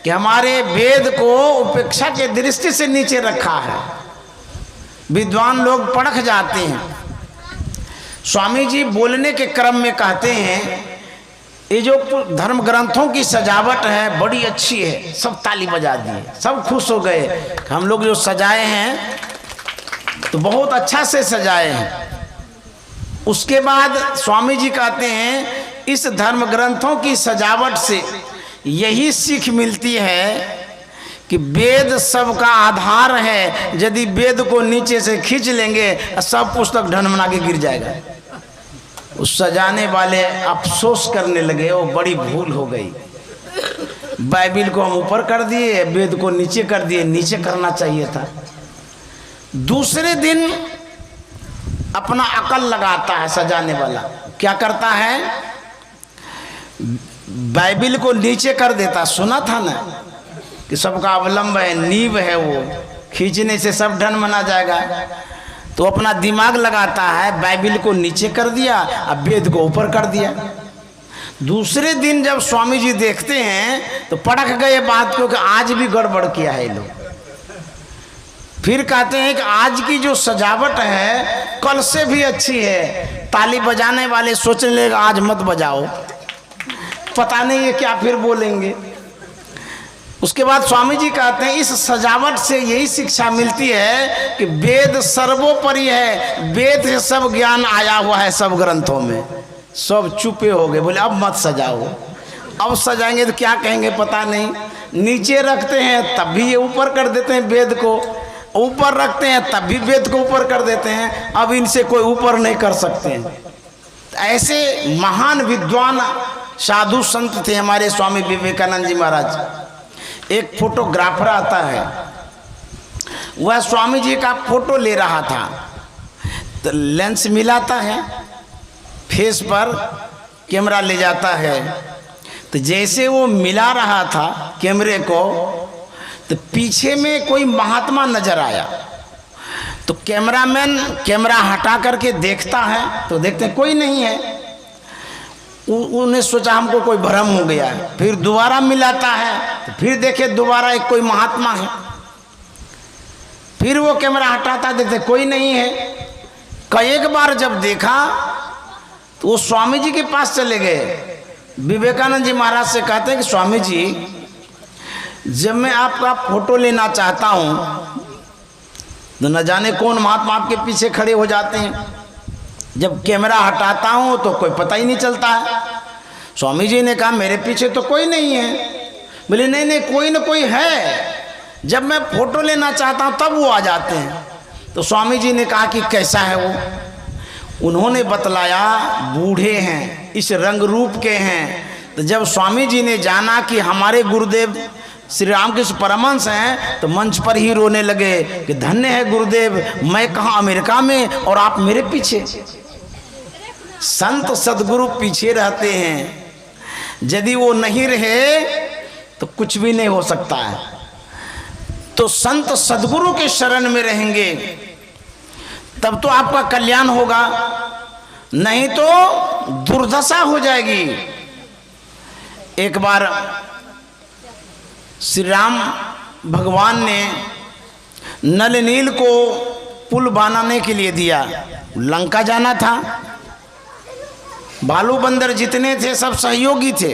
कि हमारे वेद को उपेक्षा के दृष्टि से नीचे रखा है। विद्वान लोग पढ़ जाते हैं। स्वामी जी बोलने के क्रम में कहते हैं ये जो धर्म ग्रंथों की सजावट है बड़ी अच्छी है। सब ताली बजा दिए, सब खुश हो गए। हम लोग जो सजाए हैं तो बहुत अच्छा से सजाए हैं। उसके बाद स्वामी जी कहते हैं इस धर्म ग्रंथों की सजावट से यही सीख मिलती है कि वेद सबका आधार है। यदि वेद को नीचे से खींच लेंगे सब पुस्तक ढनमना के गिर जाएगा। उस सजाने वाले अफसोस करने लगे, वो बड़ी भूल हो गई। बाइबिल को हम ऊपर कर दिए, वेद को नीचे कर दिए, नीचे करना चाहिए था। दूसरे दिन अपना अकल लगाता है सजाने वाला। क्या करता है? बाइबिल को नीचे कर देता। सुना था ना कि सबका अवलंब है, नींव है, वो खींचने से सब ढन मना जाएगा। तो अपना दिमाग लगाता है, बाइबिल को नीचे कर दिया, अब वेद को ऊपर कर दिया। दूसरे दिन जब स्वामी जी देखते हैं तो पड़क गए बात को कि आज भी गड़बड़ किया है ये लोग। फिर कहते हैं कि आज की जो सजावट है कल से भी अच्छी है। ताली बजाने वाले सोचने लगे आज मत बजाओ, पता नहीं है क्या फिर बोलेंगे। उसके बाद स्वामी जी कहते हैं इस सजावट से यही शिक्षा मिलती है कि वेद सर्वोपरि है, वेद से सब ज्ञान आया हुआ है सब ग्रंथों में। सब चुपे हो गए, बोले अब मत सजाओ, अब सजाएंगे तो क्या कहेंगे पता नहीं। नीचे रखते हैं तब भी ये ऊपर कर देते हैं वेद को, ऊपर रखते हैं तब भी वेद को ऊपर कर देते हैं, अब इनसे कोई ऊपर नहीं कर सकते हैं। ऐसे महान विद्वान साधु संत थे हमारे स्वामी विवेकानंद जी महाराज। एक फोटोग्राफर आता है, वह स्वामी जी का फोटो ले रहा था, तो लेंस मिलाता है, फेस पर कैमरा ले जाता है, तो जैसे वो मिला रहा था कैमरे को, तो पीछे में कोई महात्मा नजर आया। तो कैमरामैन कैमरा हटा करके देखता है, तो देखते कोई नहीं है। उन्हें सोचा हमको कोई भ्रम हो गया है, फिर दोबारा मिलाता है, तो फिर देखे दोबारा एक कोई महात्मा है। फिर वो कैमरा हटाता, देखते कोई नहीं है। कई बार जब देखा तो वो स्वामी जी के पास चले गए। विवेकानंद जी महाराज से कहते हैं कि स्वामी जी, जब मैं आपका फोटो लेना चाहता हूँ तो न जाने कौन महात्मा आपके पीछे खड़े हो जाते हैं, जब कैमरा हटाता हूँ तो कोई पता ही नहीं चलता है। स्वामी जी ने कहा मेरे पीछे तो कोई नहीं है। बोले नहीं नहीं, कोई न कोई है, जब मैं फोटो लेना चाहता हूँ तब वो आ जाते हैं। तो स्वामी जी ने कहा कि कैसा है वो? उन्होंने बतलाया बूढ़े हैं, इस रंग रूप के हैं। तो जब स्वामी जी ने जाना कि हमारे गुरुदेव श्री रामकृष्ण परमहंस हैं, तो मंच पर ही रोने लगे कि धन्य है गुरुदेव, मैं कहाँ अमेरिका में और आप मेरे पीछे। संत सदगुरु पीछे रहते हैं, यदि वो नहीं रहे तो कुछ भी नहीं हो सकता है। तो संत सदगुरु के शरण में रहेंगे तब तो आपका कल्याण होगा, नहीं तो दुर्दशा हो जाएगी। एक बार श्री राम भगवान ने नल नील को पुल बनाने के लिए दिया, लंका जाना था। भालू बंदर जितने थे सब सहयोगी थे,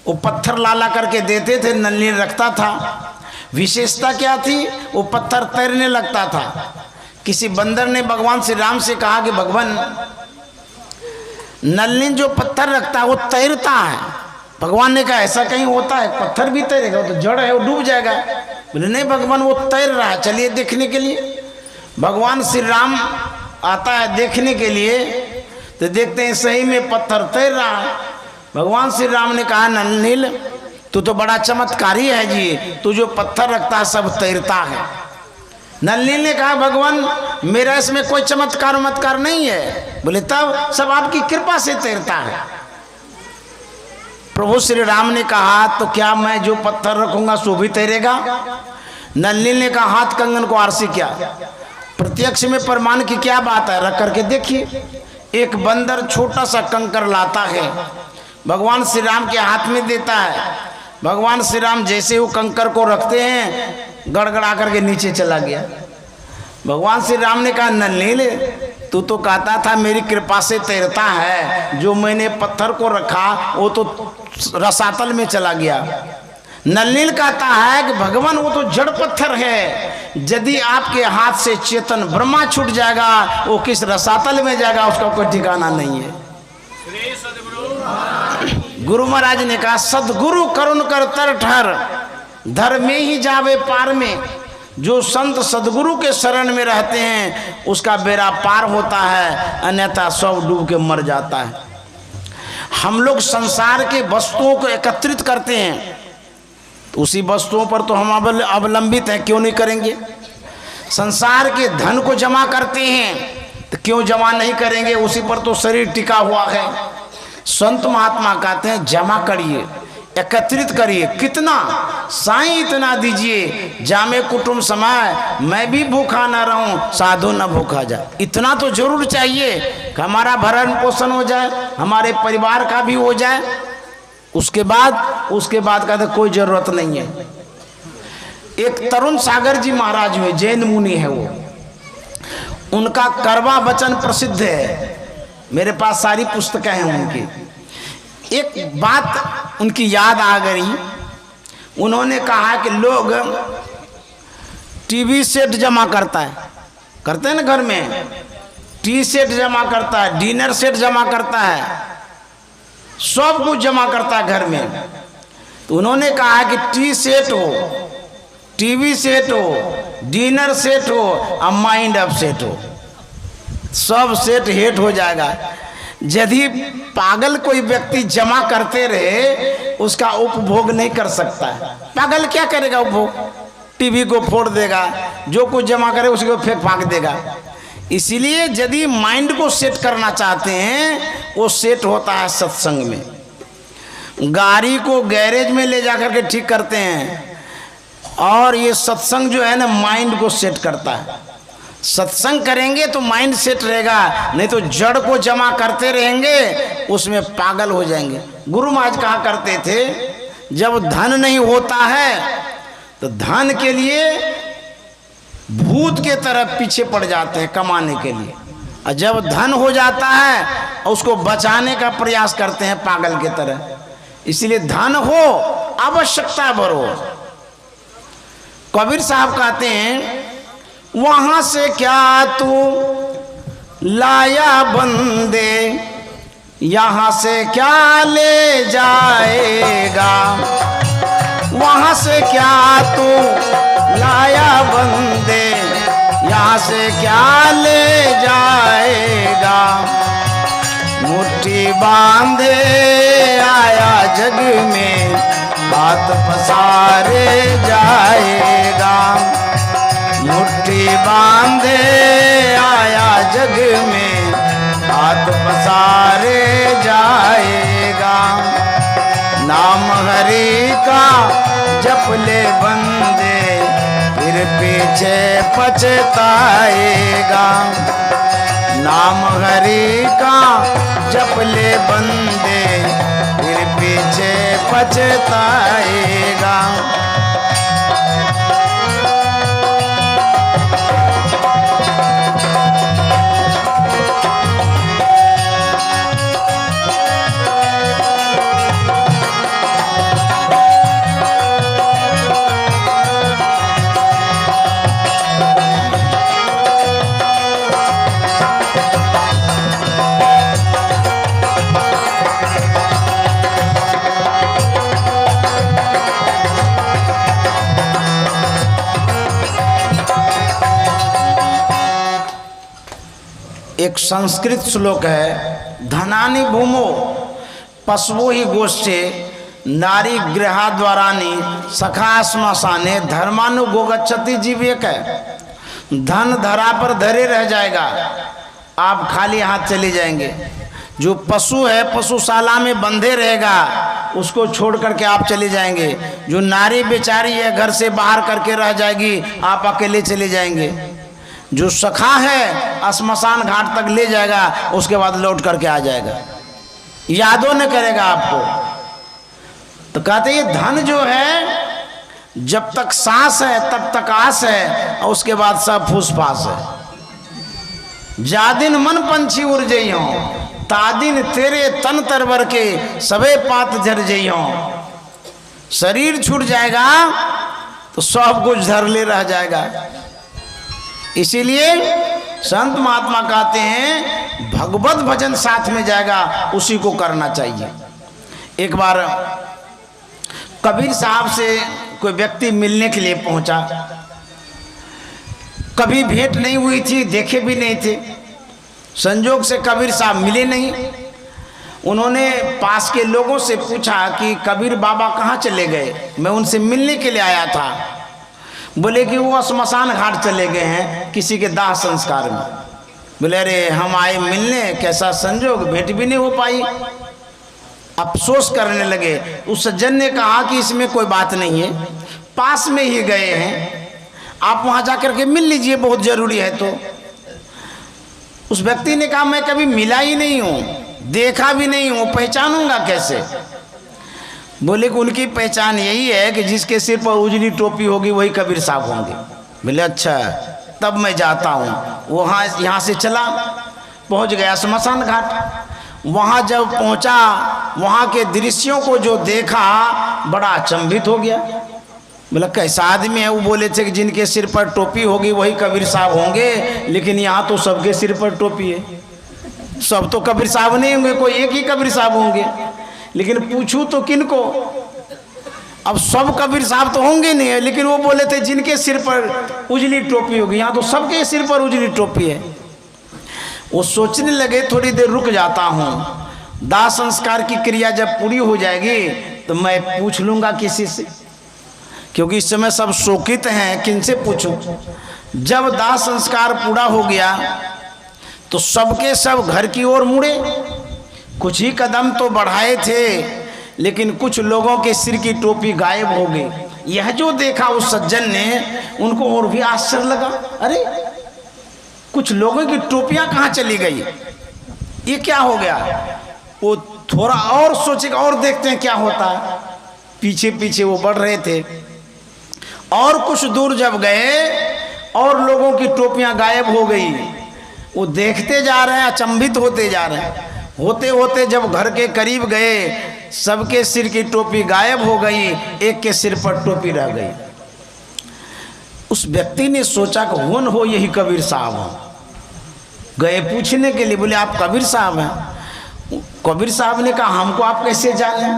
वो पत्थर ला करके देते थे, नल नील रखता था। विशेषता क्या थी? वो पत्थर तैरने लगता था। किसी बंदर ने भगवान श्री राम से कहा कि भगवान, नल नील जो पत्थर रखता है वो तैरता है। भगवान ने कहा ऐसा कहीं होता है? पत्थर भी तैरेगा? वो तो जड़ है, वो डूब जाएगा। बोले नहीं भगवान, वो तैर रहा है, चलिए देखने के लिए। भगवान श्री राम आता है देखने के लिए, तो देखते हैं सही में पत्थर तैर रहा है। भगवान श्री राम ने कहा नल नील, तू तो बड़ा चमत्कारी है जी, तू जो पत्थर रखता है सब तैरता है। नल नील ने कहा भगवान, मेरा इसमें कोई चमत्कार नहीं है। बोले तब सब आपकी कृपा से तैरता है। प्रभु श्री राम ने कहा तो क्या मैं जो पत्थर रखूंगा सो भी तैरेगा? नल नील ने कहा हाथ कंगन को आरसी क्या, प्रत्यक्ष में प्रमाण की क्या बात है, रख करके देखिए। एक बंदर छोटा सा कंकर लाता है, भगवान श्री राम के हाथ में देता है। भगवान श्री राम जैसे वो कंकर को रखते हैं, गड़गड़ा करके नीचे चला गया। भगवान श्री राम ने कहा नल नील, तू तो कहता था मेरी कृपा से तैरता है, जो मैंने पत्थर को रखा वो तो रसातल में चला गया। नल नील कहता है कि भगवान वो तो जड़ पत्थर है, यदि आपके हाथ से चेतन ब्रह्मा छूट जाएगा वो किस रसातल में जाएगा उसका कोई ठिकाना नहीं है। गुरु महाराज ने कहा सदगुरु करुण कर तर ठहर, धर्म में ही जावे पार में। जो संत सदगुरु के शरण में रहते हैं उसका बेड़ा पार होता है, अन्यथा सब डूब के मर जाता है। हम लोग संसार के वस्तुओं को एकत्रित करते हैं, तो उसी वस्तुओं पर तो हम अवलंबित हैं, क्यों नहीं करेंगे? संसार के धन को जमा करते हैं तो क्यों जमा नहीं करेंगे? उसी पर तो शरीर टिका हुआ है। संत महात्मा कहते हैं जमा करिए, एकत्रित करिए। कितना? साईं इतना दीजिए, जामे कुटुंब समाए, मैं भी भूखा ना रहूं, साधु न भूखा जाए। इतना तो जरूर चाहिए कि हमारा भरण पोषण हो जाए, हमारे परिवार का भी हो जाए। उसके बाद कहते कोई जरूरत नहीं है। एक तरुण सागर जी महाराज हुए, जैन मुनि है वो, उनका करवा वचन प्रसिद्ध है, मेरे पास सारी पुस्तकें हैं उनकी। एक बात उनकी याद आ गई। उन्होंने कहा कि लोग टीवी सेट जमा करता है, करते हैं ना घर में, टी सेट जमा करता है, डिनर सेट जमा करता है, सब कुछ जमा करता है घर में। तो उन्होंने कहा कि टी सेट हो, टीवी सेट हो, डिनर सेट हो और माइंड अप सेट हो, सब सेट हेट हो जाएगा। यदि पागल कोई व्यक्ति जमा करते रहे उसका उपभोग नहीं कर सकता है। पागल क्या करेगा उपभोग? टीवी को फोड़ देगा, जो कुछ जमा करे उसको फेंक फाक देगा। इसीलिए यदि माइंड को सेट करना चाहते हैं वो सेट होता है सत्संग में। गाड़ी को गैरेज में ले जाकर के ठीक करते हैं, और ये सत्संग जो है ना माइंड को सेट करता है। सत्संग करेंगे तो माइंड सेट रहेगा, नहीं तो जड़ को जमा करते रहेंगे उसमें पागल हो जाएंगे। गुरु महाराज कहा करते थे, जब धन नहीं होता है तो धन के लिए भूत के तरह पीछे पड़ जाते हैं कमाने के लिए, और जब धन हो जाता है उसको बचाने का प्रयास करते हैं पागल के तरह। इसलिए धन हो आवश्यकता भरो। कबीर साहब कहते हैं, वहां से क्या तू लाया बंदे, यहां से क्या ले जाएगा। वहां से क्या तू लाया बंदे, यहाँ से क्या ले जाएगा। मुट्ठी बांधे आया जग में, हाथ पसारे जाएगा। मुट्ठी बांधे आया जग में, हाथ पसारे जाएगा। नाम हरि का जप ले बंदे, फिर पीछे पछताएगा। नाम हरि का जप ले बंदे, फिर पीछे पछताएगा। एक संस्कृत श्लोक है, धनानि भूमो पशवो ही गोष्ठे, नारी गृहाद्वारानि सखा श्मशाने, धर्मानुगोगच्छति। जीव एक है, धन धरा पर धरे रह जाएगा, आप खाली हाथ चले जाएंगे। जो पशु है पशुशाला में बंधे रहेगा, उसको छोड़ करके आप चले जाएंगे। जो नारी बेचारी है घर से बाहर करके रह जाएगी, आप अकेले चले जाएंगे। जो सखा है श्मशान घाट तक ले जाएगा, उसके बाद लौट करके आ जाएगा, यादों न करेगा आपको। तो कहते ये धन जो है जब तक सांस है तब तक आस है, और उसके बाद सब फूस फास है। जादिन मन पंछी उड़ जइयो, तादिन तेरे तन तरवर के सबे पात झर जइयो। शरीर छूट जाएगा तो सब कुछ धरले रह जाएगा। इसीलिए संत महात्मा कहते हैं भगवत भजन साथ में जाएगा, उसी को करना चाहिए। एक बार कबीर साहब से कोई व्यक्ति मिलने के लिए पहुंचा, कभी भेंट नहीं हुई थी, देखे भी नहीं थे। संजोग से कबीर साहब मिले नहीं। उन्होंने पास के लोगों से पूछा कि कबीर बाबा कहाँ चले गए, मैं उनसे मिलने के लिए आया था। बोले कि वो श्मशान घाट चले गए हैं किसी के दाह संस्कार में। बोले अरे हम आए मिलने, कैसा संजोग, भेंट भी नहीं हो पाई। अफसोस करने लगे। उस सज्जन ने कहा कि इसमें कोई बात नहीं है, पास में ही गए हैं, आप वहाँ जाकर के मिल लीजिए, बहुत ज़रूरी है। तो उस व्यक्ति ने कहा मैं कभी मिला ही नहीं हूँ, देखा भी नहीं हूँ, पहचानूंगा कैसे। बोले कि उनकी पहचान यही है कि जिसके सिर पर उजली टोपी होगी वही कबीर साहब होंगे। बोले अच्छा, तब मैं जाता हूँ। वहाँ यहाँ से चला, पहुँच गया श्मशान घाट। वहाँ जब पहुँचा, वहाँ के दृश्यों को जो देखा बड़ा अचंभित हो गया। बोला कैसा आदमी है? वो बोले थे कि जिनके सिर पर टोपी होगी वही कबीर साहब होंगे, लेकिन यहाँ तो सबके सिर पर टोपी है। सब तो कबीर साहब नहीं होंगे, कोई एक ही कबीर साहब होंगे। लेकिन पूछूं तो किनको? अब सब कबीर साहब तो होंगे नहीं, लेकिन वो बोले थे जिनके सिर पर उजली टोपी होगी, यहाँ तो सबके सिर पर उजली टोपी है। वो सोचने लगे थोड़ी देर रुक जाता हूँ, दाह संस्कार की क्रिया जब पूरी हो जाएगी तो मैं पूछ लूँगा किसी से, क्योंकि इस समय सब शोकित हैं, किनसे पूछूं। जब दाह संस्कार पूरा हो गया तो सबके सब घर की ओर मुड़े। कुछ ही कदम तो बढ़ाए थे, लेकिन कुछ लोगों के सिर की टोपी गायब हो गई। यह जो देखा उस सज्जन ने, उनको और भी आश्चर्य लगा, अरे कुछ लोगों की टोपियां कहाँ चली गई, ये क्या हो गया? वो थोड़ा और सोचेगा और देखते हैं क्या होता है। पीछे पीछे वो बढ़ रहे थे, और कुछ दूर जब गए और लोगों की टोपियां गायब हो गई। वो देखते जा रहे हैं, अचंभित होते जा रहे हैं। होते होते जब घर के करीब गए, सबके सिर की टोपी गायब हो गई, एक के सिर पर टोपी रह गई। उस व्यक्ति ने सोचा कि कौन हो, यही कबीर साहब हो। गए पूछने के लिए, बोले आप कबीर साहब हैं? कबीर साहब ने कहा हमको आप कैसे जाने?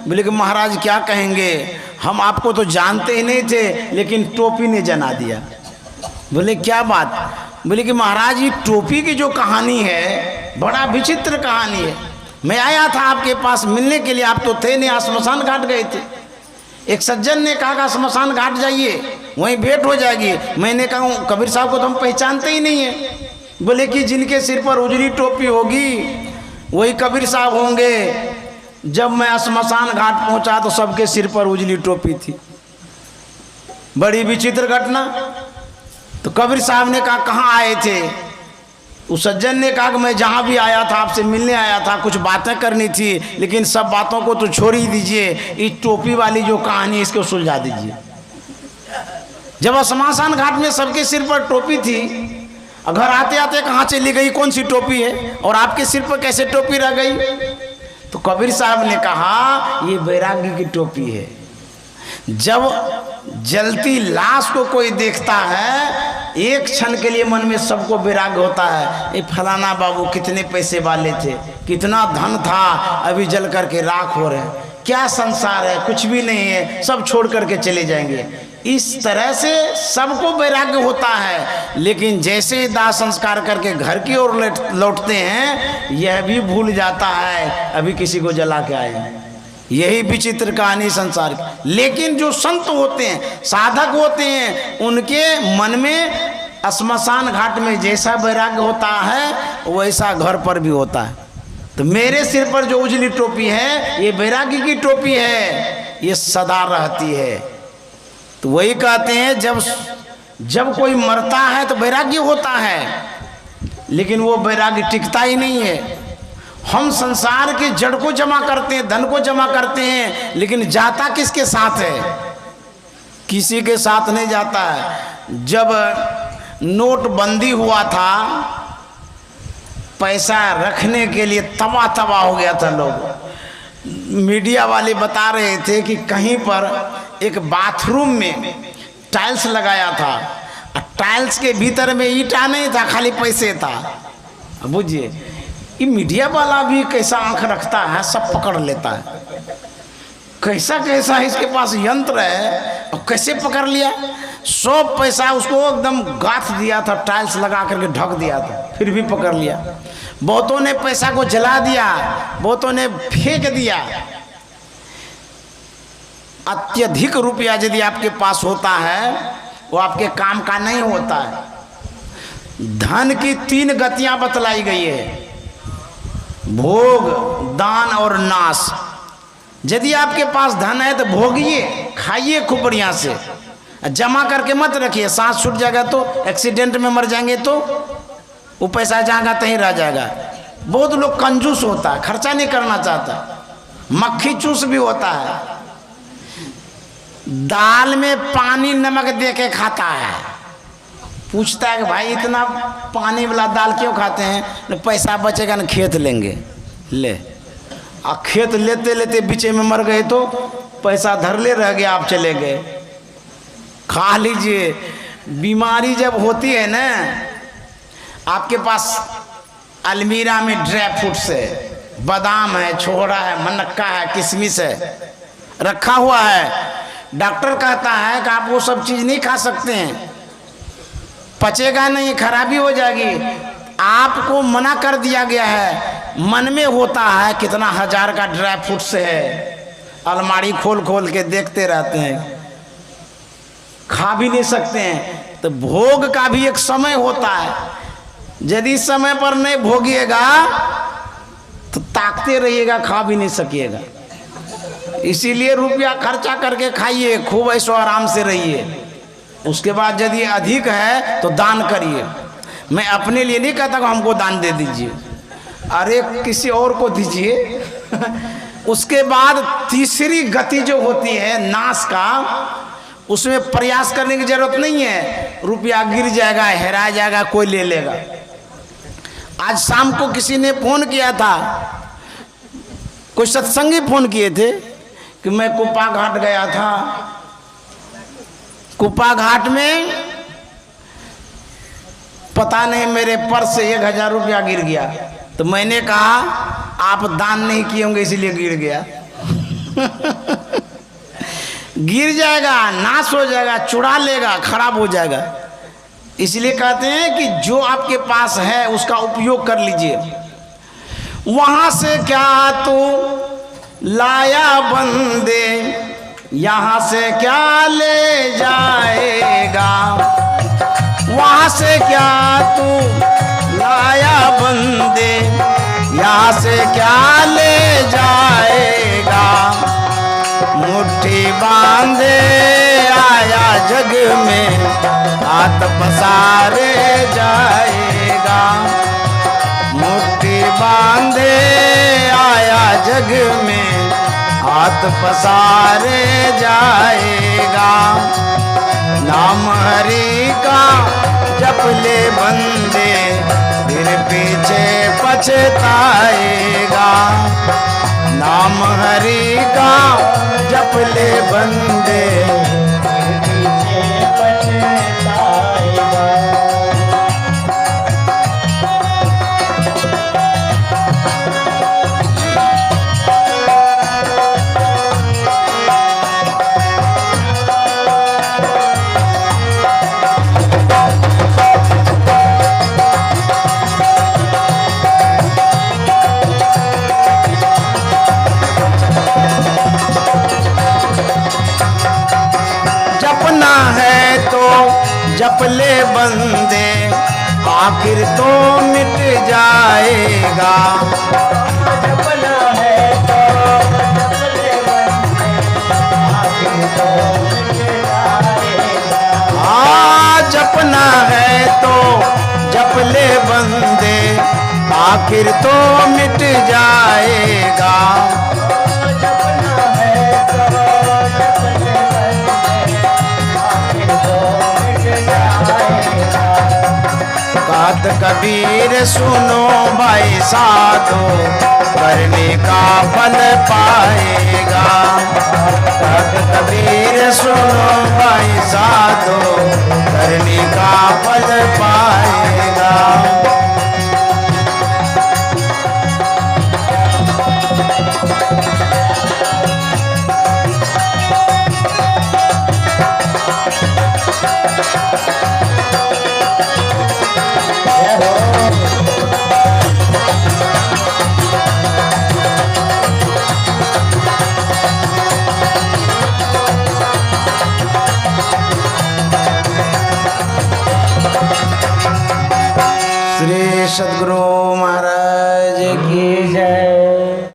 बोले कि महाराज क्या कहेंगे, हम आपको तो जानते ही नहीं थे, लेकिन टोपी ने जना दिया। बोले क्या बात? बोले कि महाराज ये टोपी की जो कहानी है बड़ा विचित्र कहानी है। मैं आया था आपके पास मिलने के लिए, आप तो थे नहीं, स्मशान घाट गए थे। एक सज्जन ने कहा स्मशान घाट जाइए, वहीं भेंट हो जाएगी। मैंने कहा कबीर साहब को तो हम पहचानते ही नहीं है। बोले कि जिनके सिर पर उजली टोपी होगी वही कबीर साहब होंगे। जब मैं स्मशान घाट पहुंचा तो सबके सिर पर उजली टोपी थी। बड़ी विचित्र घटना। तो कबीर साहब ने कहा कहाँ आए थे? उस सज्जन ने कहा कि मैं जहाँ भी आया था आपसे मिलने आया था, कुछ बातें करनी थी, लेकिन सब बातों को तो छोड़ ही दीजिए, इस टोपी वाली जो कहानी इसको सुलझा दीजिए। जब स्मशान घाट में सबके सिर पर टोपी थी, घर आते आते कहाँ चली गई, कौन सी टोपी है, और आपके सिर पर कैसे टोपी रह गई? तो कबीर साहब ने कहा ये वैराग्य की टोपी है। जब जलती लाश को कोई देखता है, एक क्षण के लिए मन में सबको वैराग्य होता है। ये फलाना बाबू कितने पैसे वाले थे, कितना धन था, अभी जल करके राख हो रहे हैं, क्या संसार है, कुछ भी नहीं है, सब छोड़ करके चले जाएंगे। इस तरह से सबको वैराग्य होता है, लेकिन जैसे दाह संस्कार करके घर की ओर लौटते हैं, यह भी भूल जाता है अभी किसी को जला के आए हैं। यही विचित्र कहानी संसार की। लेकिन जो संत होते हैं, साधक होते हैं, उनके मन में श्मशान घाट में जैसा वैराग्य होता है वैसा घर पर भी होता है। तो मेरे सिर पर जो उजली टोपी है ये वैराग्य की टोपी है, ये सदा रहती है। तो वही कहते हैं जब कोई मरता है तो वैराग्य होता है, लेकिन वो वैराग्य टिकता ही नहीं है। हम संसार के जड़ को जमा करते हैं, धन को जमा करते हैं, लेकिन जाता किसके साथ है? किसी के साथ नहीं जाता है। जब नोटबंदी हुआ था, पैसा रखने के लिए तबाह तबाह हो गया था लोग। मीडिया वाले बता रहे थे कि कहीं पर एक बाथरूम में टाइल्स लगाया था, टाइल्स के भीतर में ईंटा नहीं था, खाली पैसे था। बुझिए ये मीडिया वाला भी कैसा आंख रखता है, सब पकड़ लेता है। कैसा कैसा इसके पास यंत्र है, और कैसे पकड़ लिया। 100 पैसा उसको एकदम गाथ दिया था, टाइल्स लगा करके ढक दिया था, फिर भी पकड़ लिया। बहुतों ने पैसा को जला दिया, बहुतों ने फेंक दिया। अत्यधिक रुपया यदि आपके पास होता है वो आपके काम का नहीं होता है। धन की 3 गतियां बतलाई गई है, भोग, दान और नाश। यदि आपके पास धन है तो भोगिए, खाइए खूब बढ़िया से, जमा करके मत रखिए। सांस छूट जाएगा तो, एक्सीडेंट में मर जाएंगे तो वो पैसा जाएगा कहीं रह जाएगा। बहुत लोग कंजूस होता है, खर्चा नहीं करना चाहता। मक्खी चूस भी होता है, दाल में पानी नमक दे के खाता है। पूछता है कि भाई इतना पानी वाला दाल क्यों खाते हैं? पैसा बचेगा ना खेत लेंगे। ले आ खेत लेते लेते बीचे में मर गए तो पैसा धर ले रह गया, आप चले गए। खा लीजिए। बीमारी जब होती है ना, आपके पास अलमीरा में ड्राई फ्रूट्स है, बादाम है, छोड़ा है, मनक्का है, किशमिश है, रखा हुआ है। डॉक्टर कहता है कि आप वो सब चीज़ नहीं खा सकते हैं, पचेगा नहीं, खराबी हो जाएगी। आपको मना कर दिया गया है। मन में होता है कितना हजार का ड्राई फ्रूट्स है, अलमारी खोल खोल के देखते रहते हैं, खा भी नहीं सकते हैं। तो भोग का भी एक समय होता है, यदि समय पर नहीं भोगिएगा तो ताकते रहिएगा, खा भी नहीं सकिएगा। इसीलिए रुपया खर्चा करके खाइए, खूब ऐशो आराम से रहिए। उसके बाद यदि अधिक है तो दान करिए। मैं अपने लिए नहीं कहता कि हमको दान दे दीजिए, अरे किसी और को दीजिए। उसके बाद तीसरी गति जो होती है नाश का, उसमें प्रयास करने की जरूरत नहीं है। रुपया गिर जाएगा, हेरा जाएगा, कोई ले लेगा। आज शाम को किसी ने फोन किया था, कोई सत्संगी फोन किए थे कि मैं कुप्पा घाट गया था, कुप्पा घाट में पता नहीं मेरे पर्स से 1000 रुपया गिर गया। तो मैंने कहा आप दान नहीं किए होंगे इसलिए गिर गया। गिर जाएगा, नाश हो जाएगा, चुरा लेगा, खराब हो जाएगा। इसलिए कहते हैं कि जो आपके पास है उसका उपयोग कर लीजिए। वहां से क्या तू लाया बंदे, यहाँ से क्या ले जाएगा। वहाँ से क्या तू लाया बंदे, यहाँ से क्या ले जाएगा। मुट्ठी बांधे आया जग में, हाथ पसारे जाएगा। मुट्ठी बांधे आया जग में, हाथ पसारे जाएगा। नाम हरि का जप ले बंदे, फिर पीछे पछताएगा। नाम हरि का जप ले बंदे, फिर पीछे पछताएगा। जप ले बंदे, आखिर तो मिट जाएगा। जपना है तो जप ले बंदे, आखिर तो मिट जाएगा। हाँ, जपना है तो जप ले बंदे, आखिर तो मिट जाएगा। बात कबीर सुनो भाई साधो, करने का फल पाएगा। बात कबीर सुनो भाई साधो, करने का फल पाएगा। सद्गुरु महाराज।